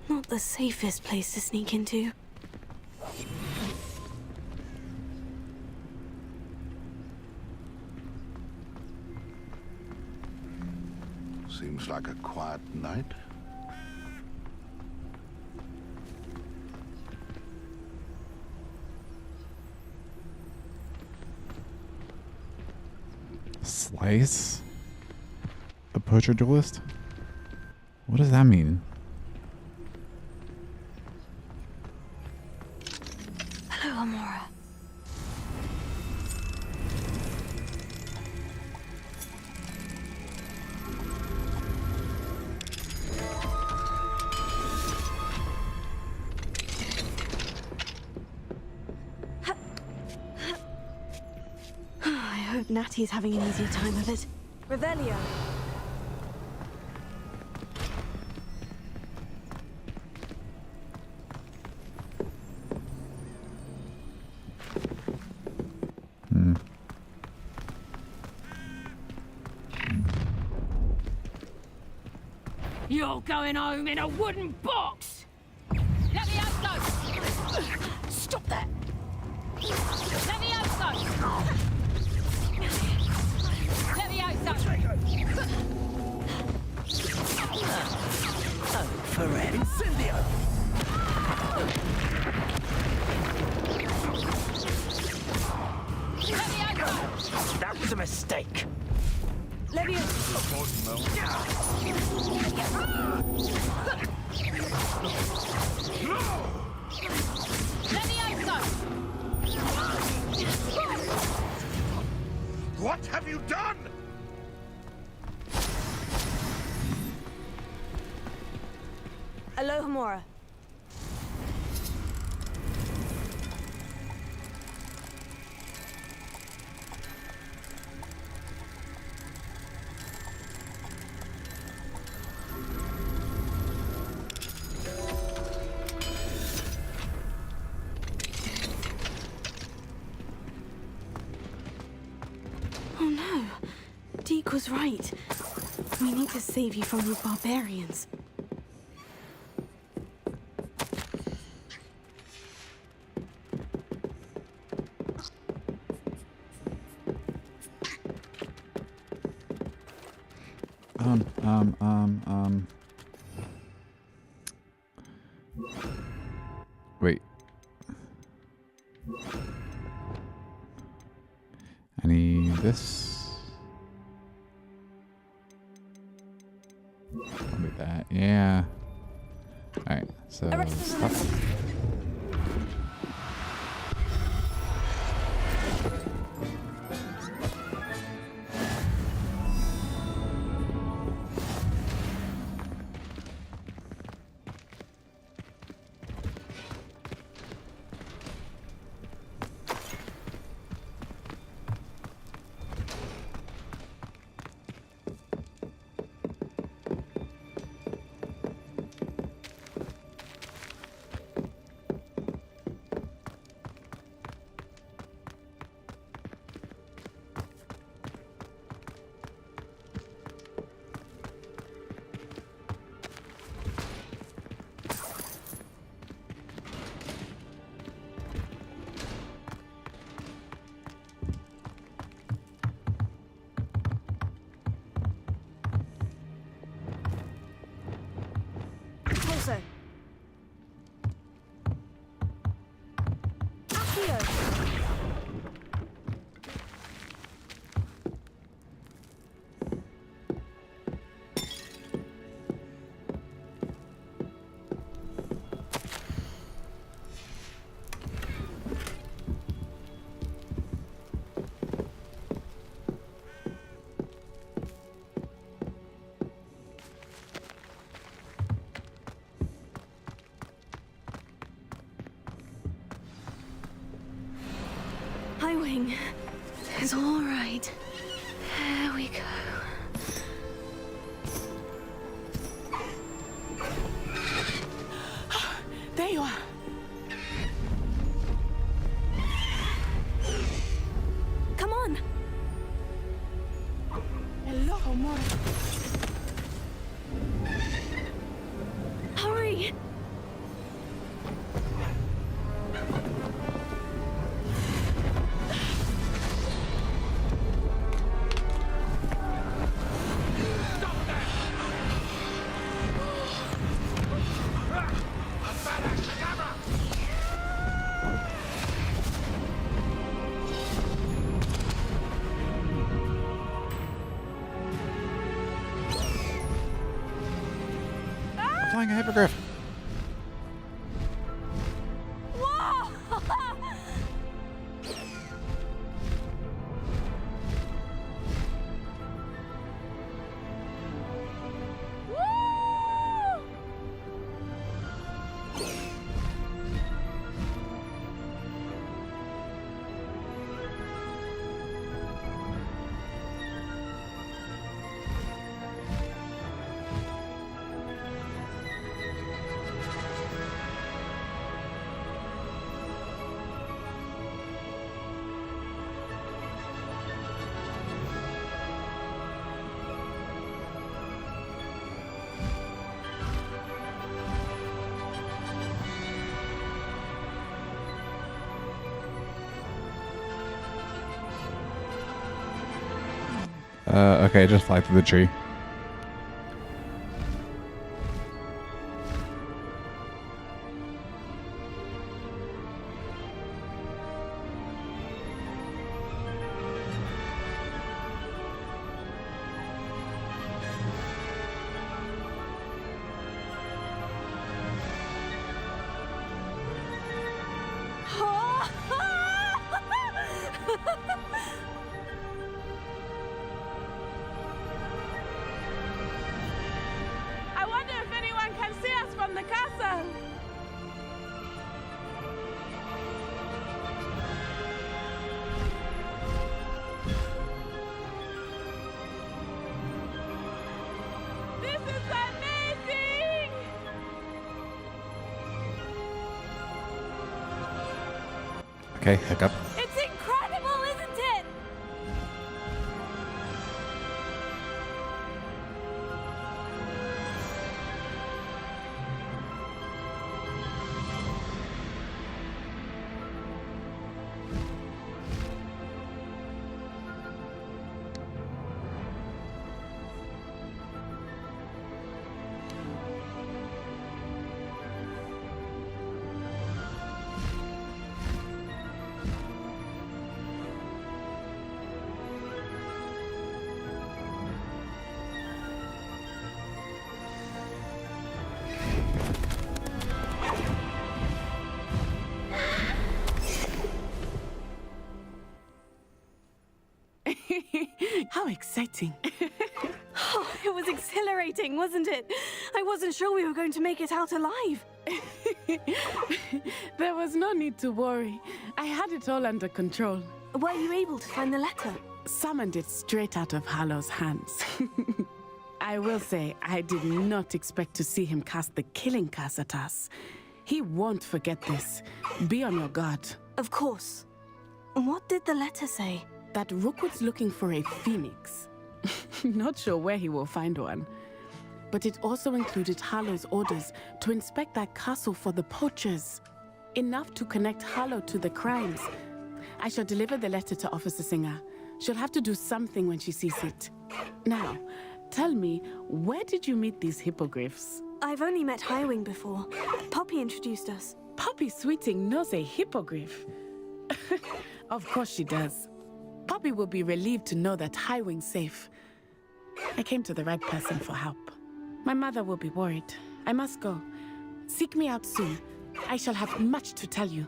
Not the safest place to sneak into. Seems like a quiet night. Slice? A poacher duelist? What does that mean? Hello, Amora. I hope Natty's having an easier time of it. Revelio. You're going home in a wooden box! Levioso! Stop that! Levioso! Levioso! Oh, forever. Incendio! Levioso! That was a mistake. What have you done? Aloha Mora. Oh no. Deke was right. We need to save you from these barbarians. Wait. I need this. Probably that. Yeah. Alright, so stuff. Everything is all right. There we go. There you are. Come on. Hello, Amor. Hurry. Flying a hippogriff. Okay, just fly through the tree. I wonder if anyone can see us from the castle. This is amazing! Okay, hiccup. It's incredible, isn't it? How exciting. Oh, it was exhilarating, wasn't it? I wasn't sure we were going to make it out alive. There was no need to worry. I had it all under control. Were you able to find the letter? Summoned it straight out of Harlow's hands. I will say, I did not expect to see him cast the killing curse at us. He won't forget this. Be on your guard. Of course. What did the letter say? That Rookwood's looking for a phoenix. Not sure where he will find one. But it also included Harlow's orders to inspect that castle for the poachers. Enough to connect Harlow to the crimes. I shall deliver the letter to Officer Singer. She'll have to do something when she sees it. Now, tell me, where did you meet these hippogriffs? I've only met Highwing before. Poppy introduced us. Poppy Sweeting knows a hippogriff. Of course she does. Poppy will be relieved to know that Highwing's safe. I came to the right person for help. My mother will be worried. I must go. Seek me out soon. I shall have much to tell you.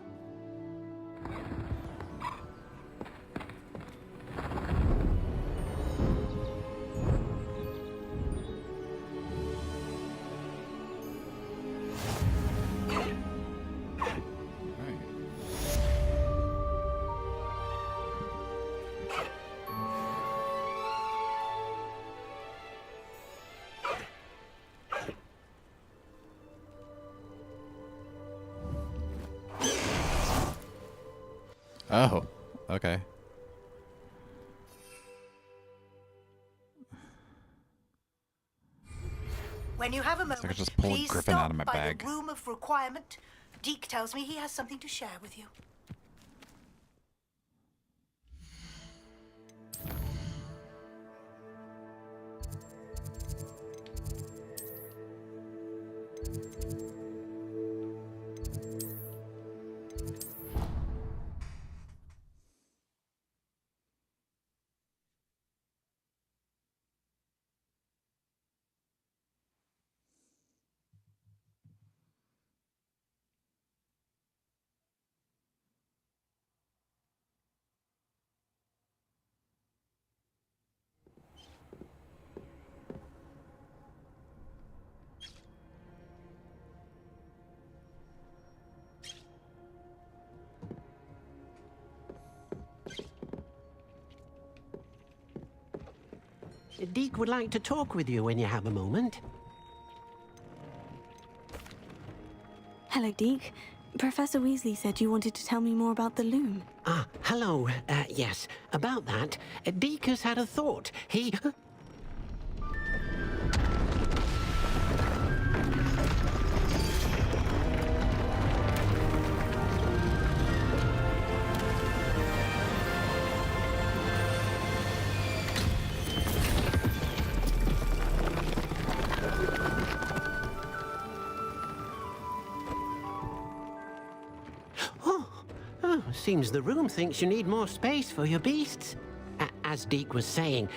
Oh, okay. When you have a I moment, could just pull a please griffin stop out of my by bag. the room of requirement. Deke tells me he has something to share with you. Deke would like to talk with you when you have a moment. Hello, Deke. Professor Weasley said you wanted to tell me more about the loom. Ah, hello. Yes, about that. Deke has had a thought. He... Seems the room thinks you need more space for your beasts. As Deke was saying,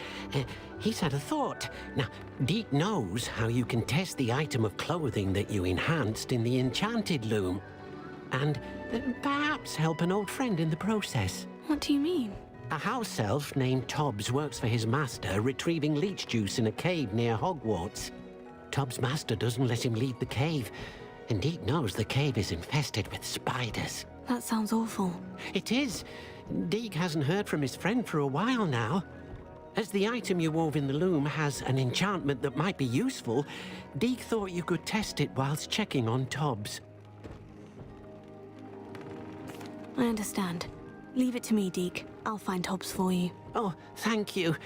he's had a thought. Now, Deke knows how you can test the item of clothing that you enhanced in the enchanted loom. And perhaps help an old friend in the process. What do you mean? A house elf named Tobbs works for his master, retrieving leech juice in a cave near Hogwarts. Tobbs' master doesn't let him leave the cave, and Deke knows the cave is infested with spiders. That sounds awful. It is. Deke hasn't heard from his friend for a while now. As the item you wove in the loom has an enchantment that might be useful, Deke thought you could test it whilst checking on Tobbs. I understand. Leave it to me, Deke. I'll find Tobbs for you. Oh, thank you.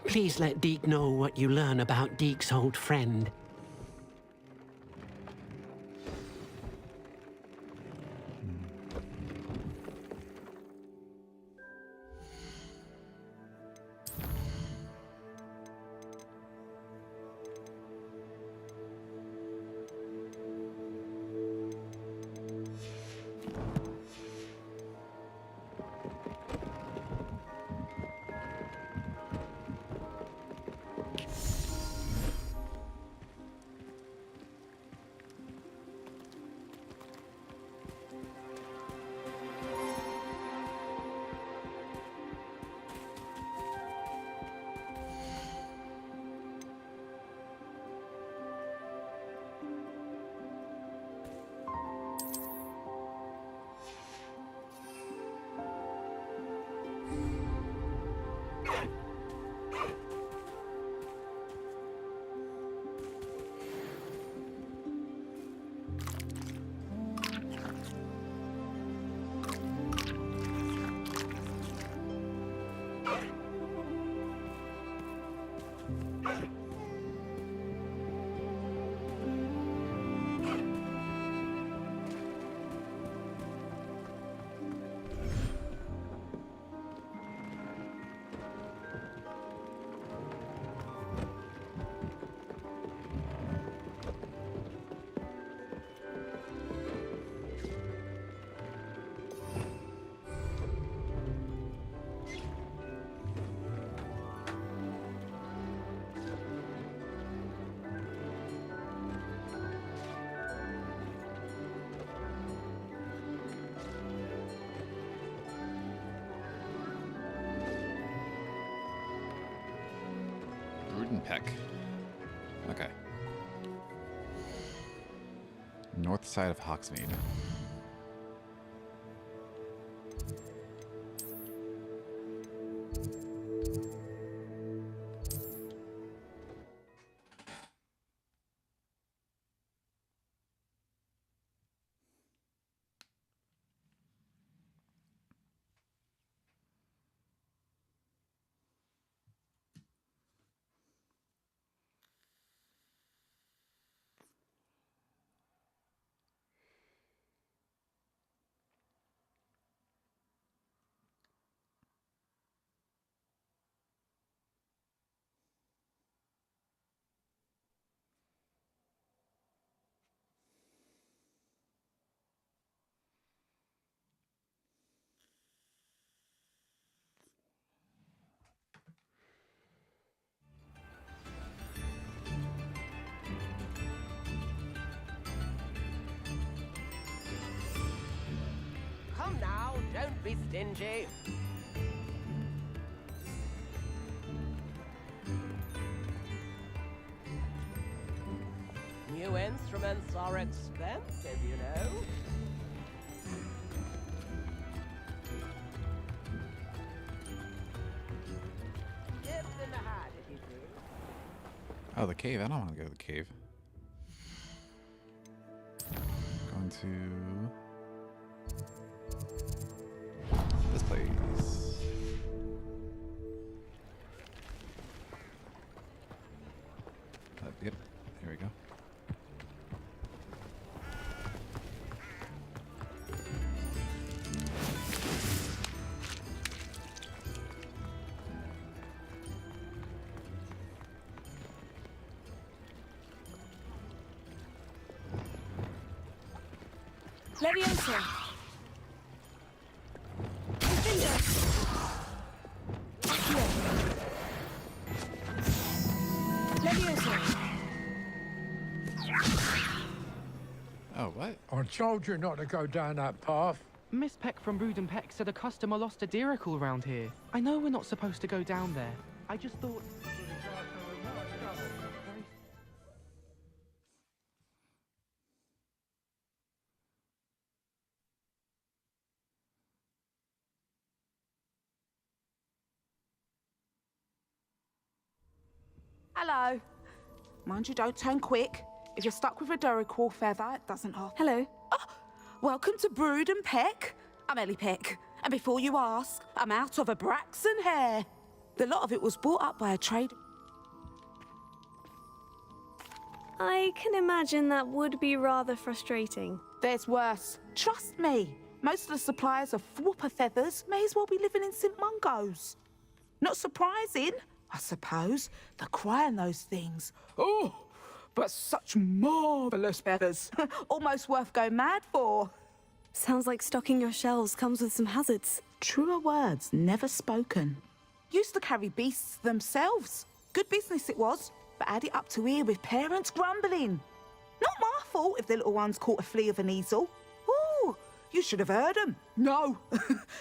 Please let Deke know what you learn about Deke's old friend. Peck. Okay. North side of Hogsmeade. Don't be stingy. New instruments are expensive, you know. Tips in the hat, if you please. Oh, the cave. I don't want to go to the cave. Going to this place. Yep, here we go. Leviosa! Defender! Accio! Leviosa! Oh, what? I told you not to go down that path. Miss Peck from Brood and Peck said a customer lost a diricle round here. I know we're not supposed to go down there. I just thought... Hello. Mind you, don't turn quick. If you're stuck with a diricle feather, it doesn't harm. Hello. Oh, welcome to Brood and Peck. I'm Ellie Peck. And before you ask, I'm out of a Braxton hair. The lot of it was bought up by a trade... I can imagine that would be rather frustrating. There's worse. Trust me. Most of the suppliers of whooper feathers may as well be living in St. Mungo's. Not surprising, I suppose. The cry in those things. Oh, but such marvellous feathers. Almost worth going mad for. Sounds like stocking your shelves comes with some hazards. Truer words never spoken. Used to carry beasts themselves. Good business it was, but add it up to here with parents grumbling. Not my fault if the little ones caught a flea of an easel. Ooh, you should have heard them. No,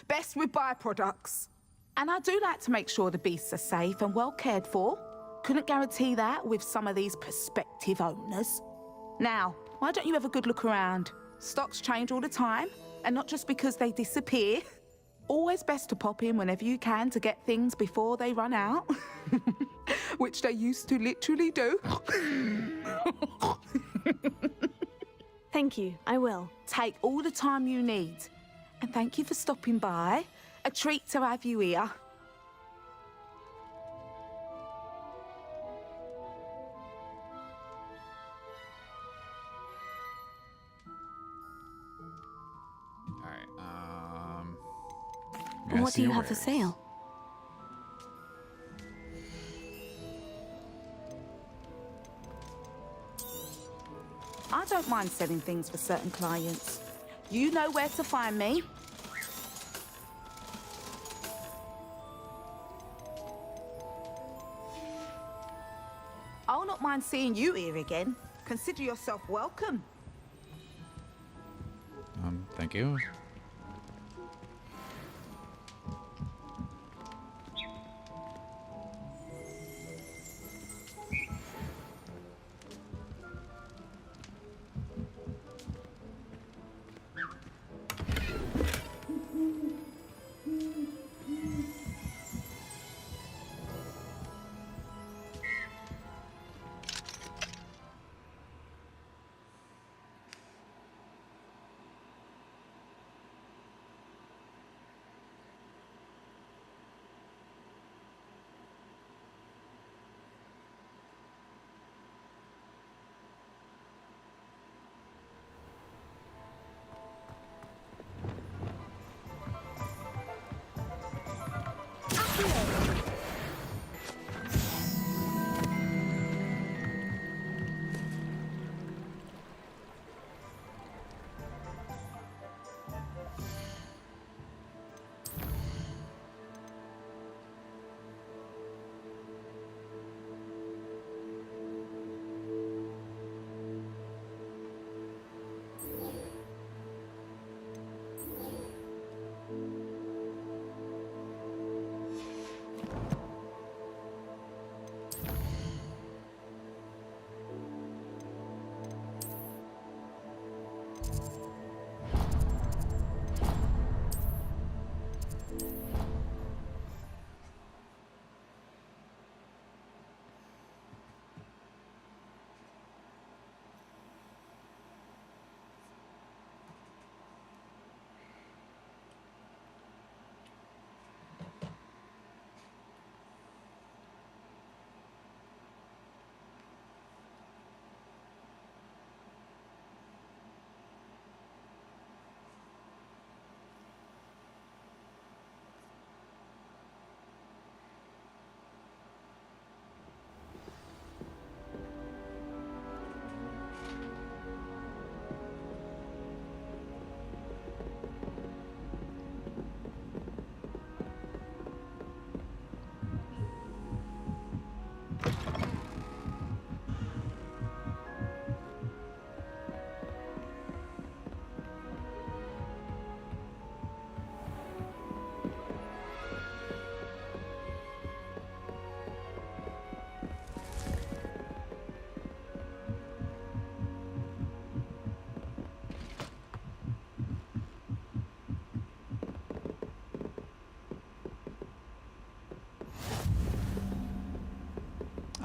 best with byproducts. And I do like to make sure the beasts are safe and well cared for. Couldn't guarantee that with some of these prospective owners. Now, why don't you have a good look around? Stocks change all the time, and not just because they disappear. Always best to pop in whenever you can to get things before they run out. Which they used to literally do. Thank you, I will. Take all the time you need. And thank you for stopping by. A treat to have you here. What do you have for sale? I don't mind selling things for certain clients. You know where to find me. I'll not mind seeing you here again. Consider yourself welcome. Thank you.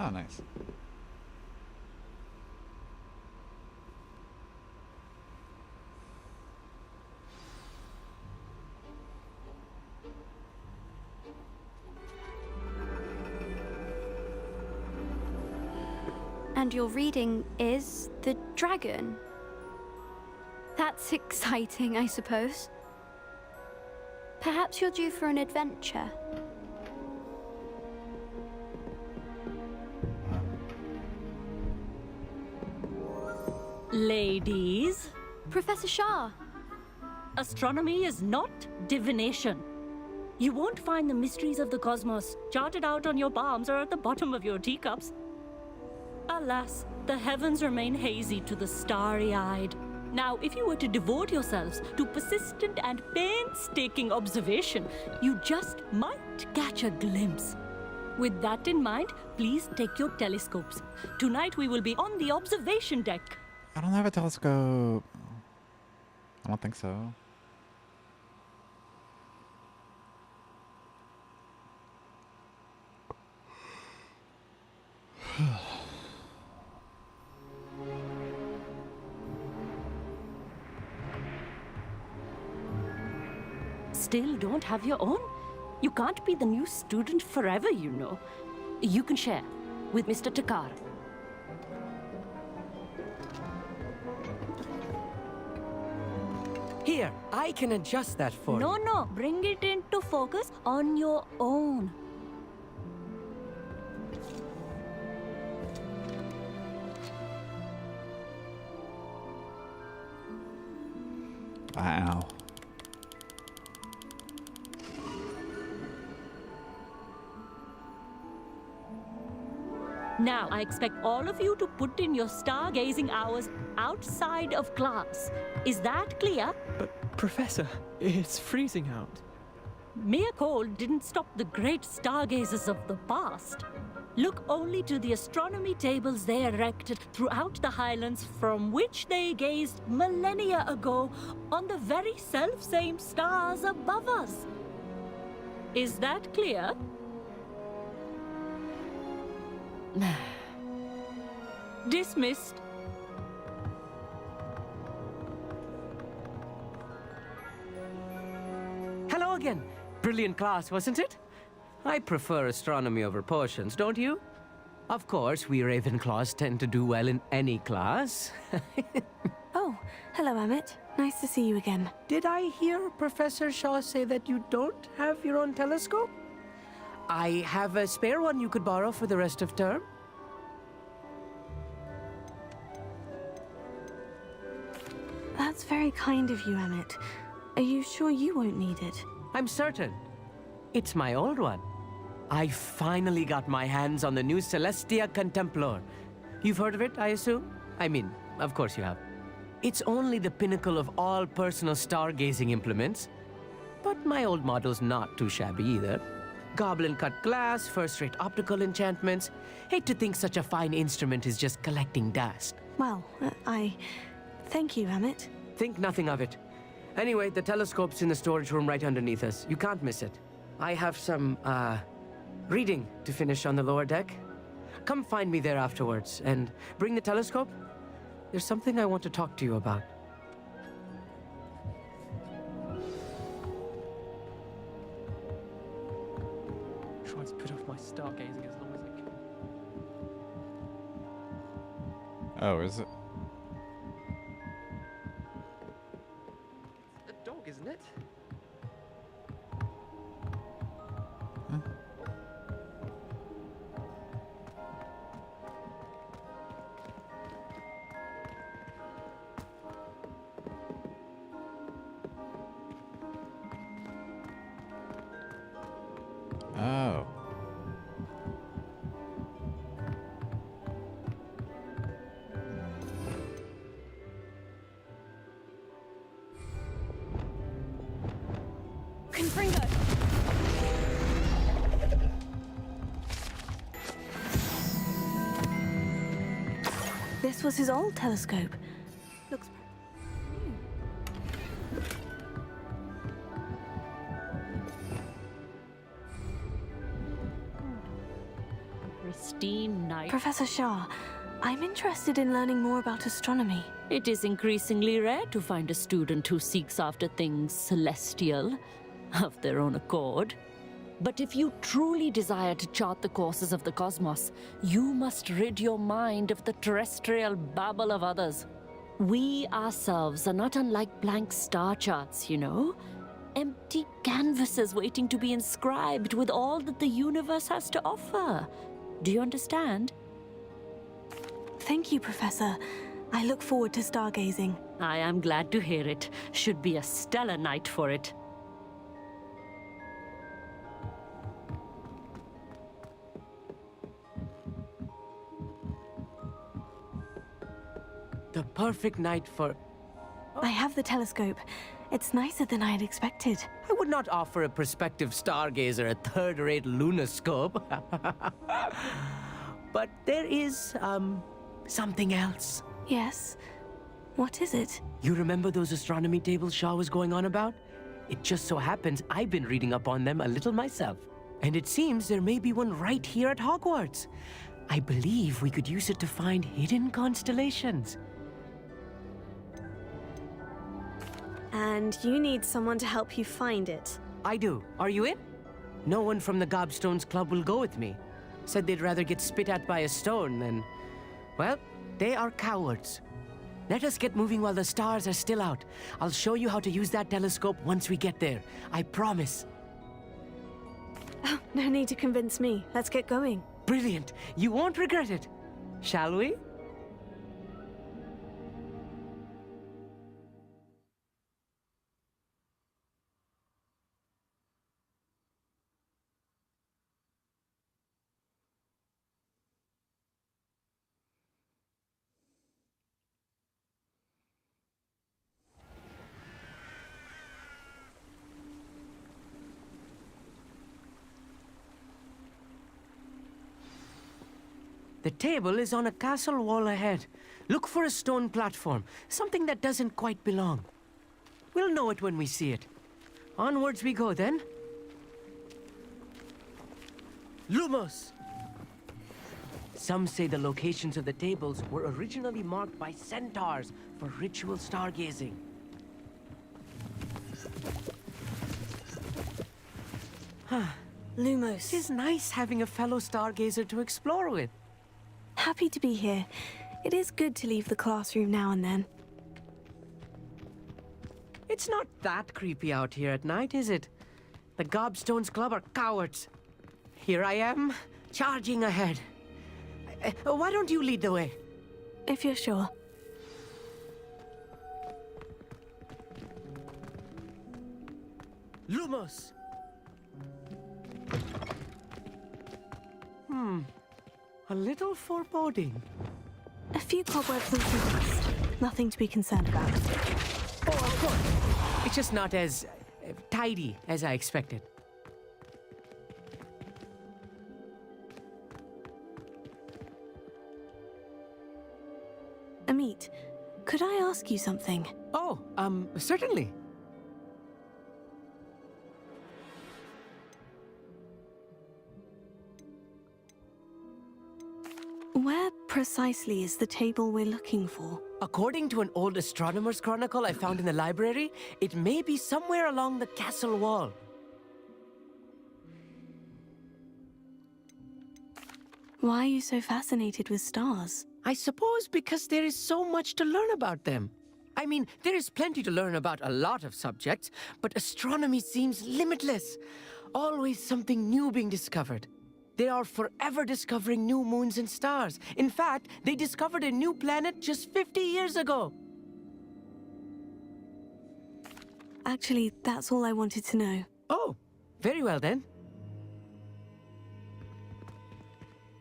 Oh, nice. And your reading is The Dragon. That's exciting, I suppose. Perhaps you're due for an adventure. Ladies, Professor Shah. astronomy is not divination. You won't find the mysteries of the cosmos charted out on your palms or at the bottom of your teacups. Alas, the heavens remain hazy to the starry-eyed. Now, if you were to devote yourselves to persistent and painstaking observation, you just might catch a glimpse. With that in mind, please take your telescopes. Tonight we will be on the observation deck. I don't have a telescope. I don't think so. Still don't have your own? You can't be the new student forever, you know. You can share with Mr. Takar. Here, I can adjust that for you. No, bring it into focus on your own. Wow. Now, I expect all of you to put in your stargazing hours outside of class. Is that clear? But, Professor, it's freezing out. Mere cold didn't stop the great stargazers of the past. Look only to the astronomy tables they erected throughout the highlands from which they gazed millennia ago on the very self-same stars above us. Is that clear? Dismissed. Hello again. Brilliant class, wasn't it? I prefer astronomy over potions, don't you? Of course, we Ravenclaws tend to do well in any class. Oh, hello, Emmett. Nice to see you again. Did I hear Professor Shaw say that you don't have your own telescope? I have a spare one you could borrow for the rest of term. That's very kind of you, Emmett. Are you sure you won't need it? I'm certain. It's my old one. I finally got my hands on the new Celestia Contemplar. You've heard of it, I assume? I mean, of course you have. It's only the pinnacle of all personal stargazing implements. But my old model's not too shabby either. Goblin-cut glass, first-rate optical enchantments. Hate to think such a fine instrument is just collecting dust. Well, thank you, Emmett. Think nothing of it. Anyway, the telescope's in the storage room right underneath us. You can't miss it. I have some, reading to finish on the lower deck. Come find me there afterwards, and bring the telescope. There's something I want to talk to you about. Try to put off my stargazing as long as I can. Oh, is it? A dog, isn't it? Oh. Confringo! This was his old telescope. Looks Pristine night. Professor Shah, I'm interested in learning more about astronomy. It is increasingly rare to find a student who seeks after things celestial of their own accord. But if you truly desire to chart the courses of the cosmos, you must rid your mind of the terrestrial babble of others. We ourselves are not unlike blank star charts, you know? Empty canvases waiting to be inscribed with all that the universe has to offer. Do you understand? Thank you, Professor. I look forward to stargazing. I am glad to hear it. Should be a stellar night for it. The perfect night for... I have the telescope. It's nicer than I had expected. I would not offer a prospective stargazer a third-rate lunoscope. But there is, something else. Yes? What is it? You remember those astronomy tables Shaw was going on about? It just so happens I've been reading up on them a little myself. And it seems there may be one right here at Hogwarts. I believe we could use it to find hidden constellations. And you need someone to help you find it. I do. Are you in? No one from the Gobstones Club will go with me. Said they'd rather get spit at by a stone than... Well, they are cowards. Let us get moving while the stars are still out. I'll show you how to use that telescope once we get there. I promise. Oh, no need to convince me. Let's get going. Brilliant. You won't regret it. Shall we? The table is on a castle wall ahead. Look for a stone platform, something that doesn't quite belong. We'll know it when we see it. Onwards we go, then. Lumos! Some say the locations of the tables were originally marked by centaurs for ritual stargazing. Lumos. It is nice having a fellow stargazer to explore with. Happy to be here. It is good to leave the classroom now and then. It's not that creepy out here at night, is it? The Gobstones Club are cowards. Here I am, charging ahead. Why don't you lead the way? If you're sure. Lumos! A little foreboding. A few cobwebs and some dust. Nothing to be concerned about. Oh, of course. It's just not as tidy as I expected. Amit, could I ask you something? Oh, certainly. Where precisely is the table we're looking for? According to an old astronomer's chronicle I found in the library, it may be somewhere along the castle wall. Why are you so fascinated with stars? I suppose because there is so much to learn about them. I mean, there is plenty to learn about a lot of subjects, but astronomy seems limitless. Always something new being discovered. They are forever discovering new moons and stars. In fact, they discovered a new planet just 50 years ago. Actually, that's all I wanted to know. Oh, very well then.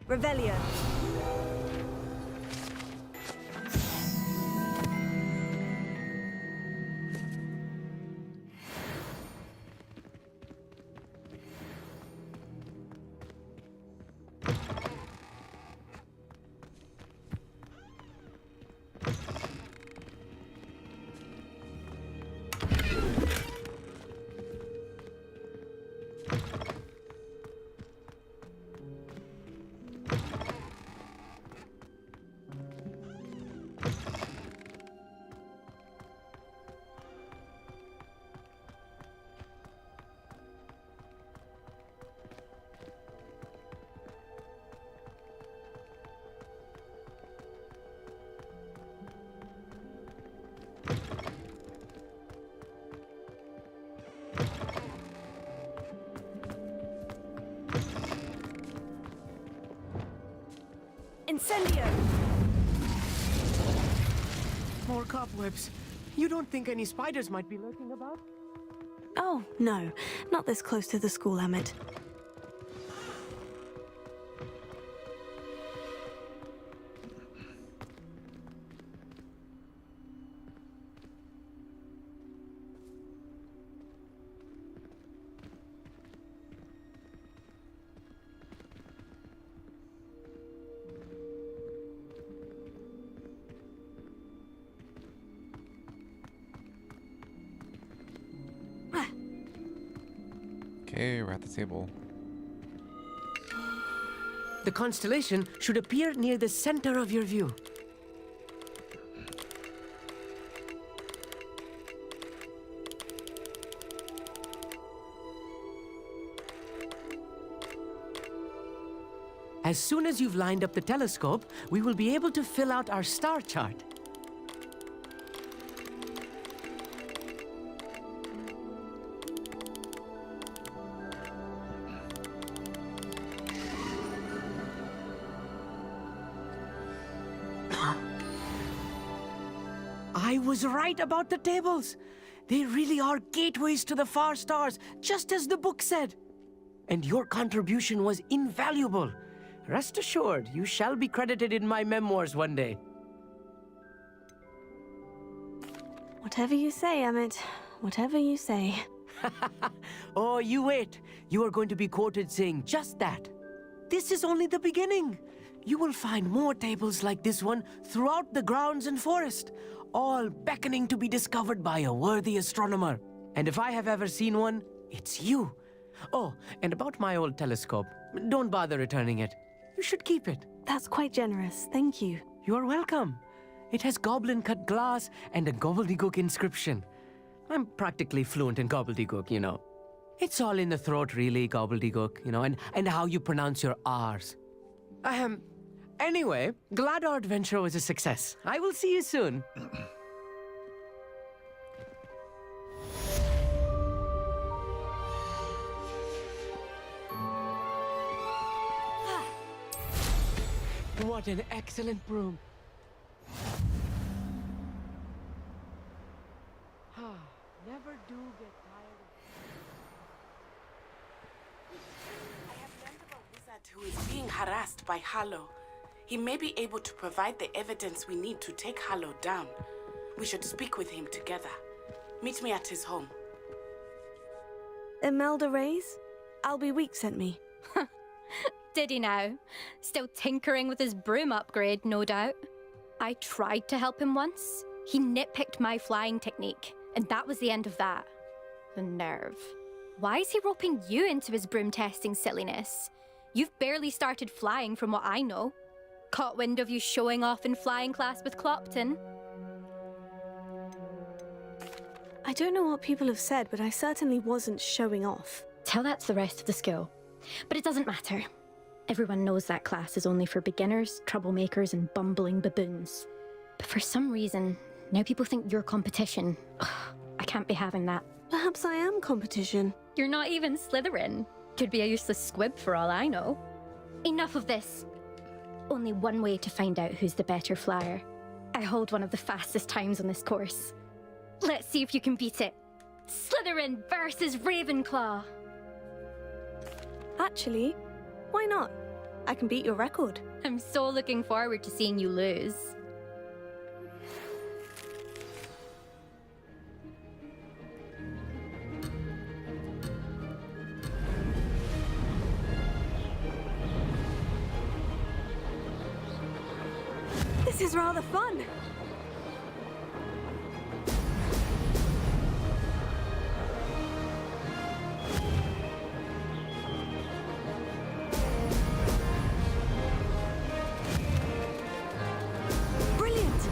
Revelio. Incendio! More cobwebs. You don't think any spiders might be lurking about? Oh, no. Not this close to the school, Emmett. Okay, we're at the table. The constellation should appear near the center of your view. As soon as you've lined up the telescope, we will be able to fill out our star chart. I was right about the tables. They really are gateways to the far stars, just as the book said. And your contribution was invaluable. Rest assured, you shall be credited in my memoirs one day. Whatever you say, Emmett. Whatever you say. Oh, you wait. You are going to be quoted saying just that. This is only the beginning. You will find more tables like this one throughout the grounds and forest, all beckoning to be discovered by a worthy astronomer. And if I have ever seen one, it's you. Oh, and about my old telescope, don't bother returning it. You should keep it. That's quite generous. Thank you. You're welcome. It has goblin-cut glass and a gobbledygook inscription. I'm practically fluent in gobbledygook, you know. It's all in the throat, really, gobbledygook, you know, and how you pronounce your R's. Anyway, glad our adventure was a success. I will see you soon. What an excellent broom. Never do get tired of... I have learned of a wizard who is being harassed by Harlow. He may be able to provide the evidence we need to take Harlow down. We should speak with him together. Meet me at his home. Imelda Reyes? Albie Week sent me. Did he now? Still tinkering with his broom upgrade, no doubt. I tried to help him once. He nitpicked my flying technique, and that was the end of that. The nerve. Why is he roping you into his broom testing silliness? You've barely started flying from what I know. Caught wind of you showing off in flying class with Clopton. I don't know what people have said, but I certainly wasn't showing off. Tell that to the rest of the school. But it doesn't matter. Everyone knows that class is only for beginners, troublemakers, and bumbling baboons. But for some reason, now people think you're competition. Ugh, I can't be having that. Perhaps I am competition. You're not even Slytherin. Could be a useless squib for all I know. Enough of this. Only one way to find out who's the better flyer. I hold one of the fastest times on this course. Let's see if you can beat it. Slytherin versus Ravenclaw. Actually, why not? I can beat your record. I'm so looking forward to seeing you lose. This is rather fun. Brilliant.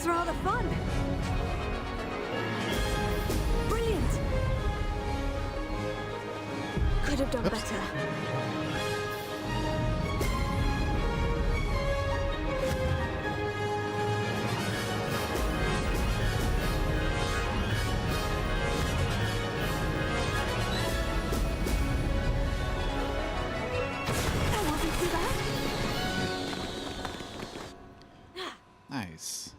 was rather fun. Brilliant. Could have done better. That wasn't too bad. Nice.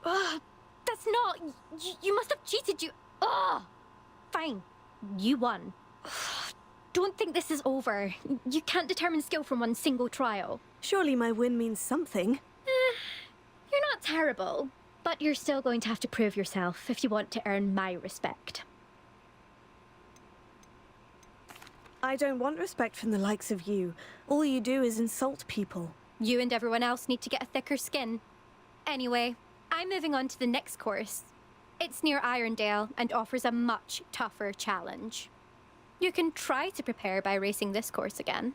Ugh, that's not. You must have cheated. Ugh. Fine. You won. Don't think this is over. You can't determine skill from one single trial. Surely my win means something. You're not terrible, but you're still going to have to prove yourself if you want to earn my respect. I don't want respect from the likes of you. All you do is insult people. You and everyone else need to get a thicker skin. Anyway, I'm moving on to the next course. It's near Irondale and offers a much tougher challenge. You can try to prepare by racing this course again.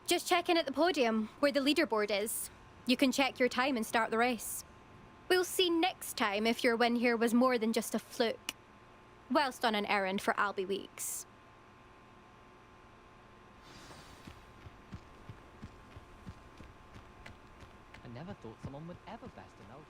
Just check in at the podium, where the leaderboard is. You can check your time and start the race. We'll see next time if your win here was more than just a fluke. Whilst on an errand for Albie Weeks. I never thought someone would ever best an eldest.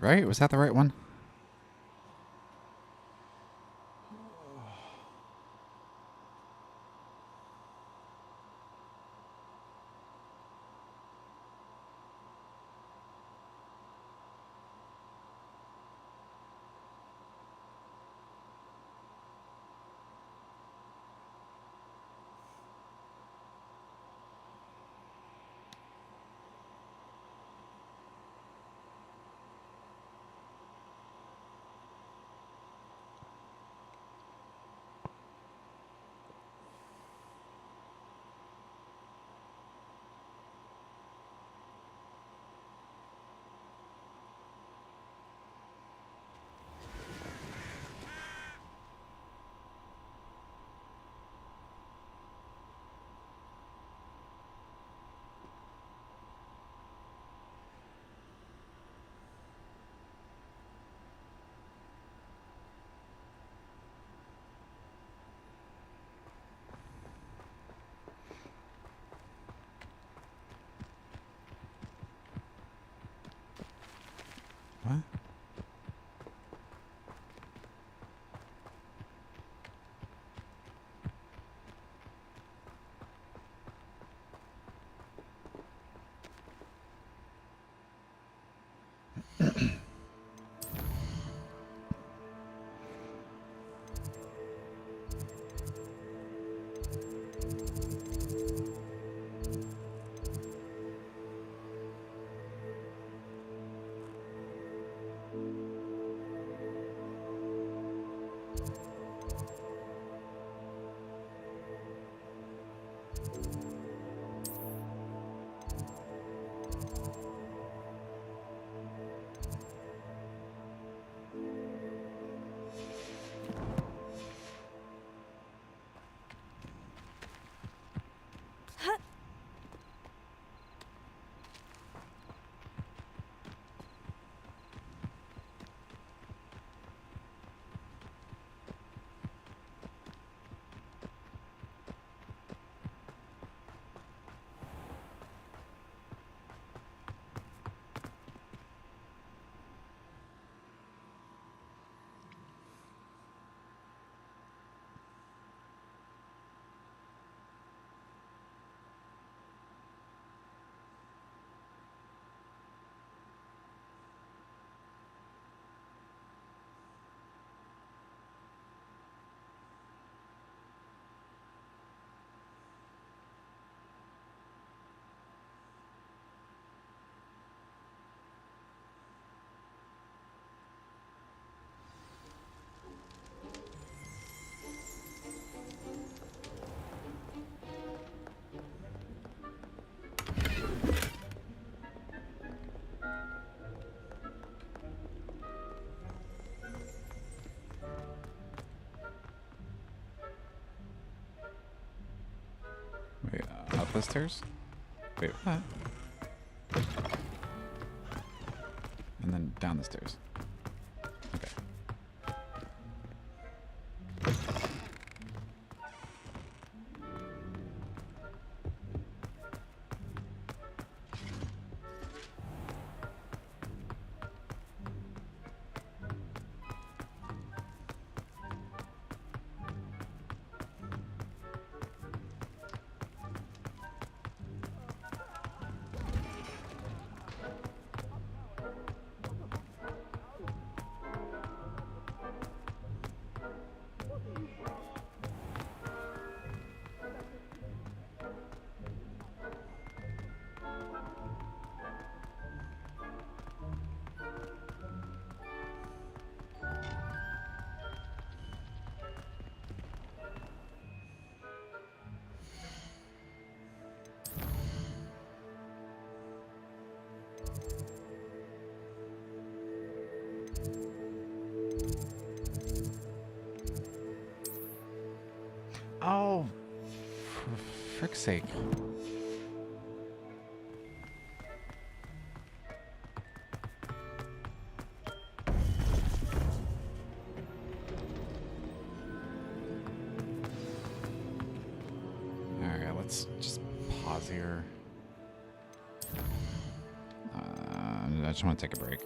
Right? Was that the right one? Wait, up the stairs? Wait, what? And then down the stairs. Okay. Oh, for frick's sake. Alright, let's just pause here. I just want to take a break.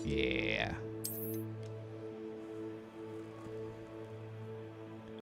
Yeah.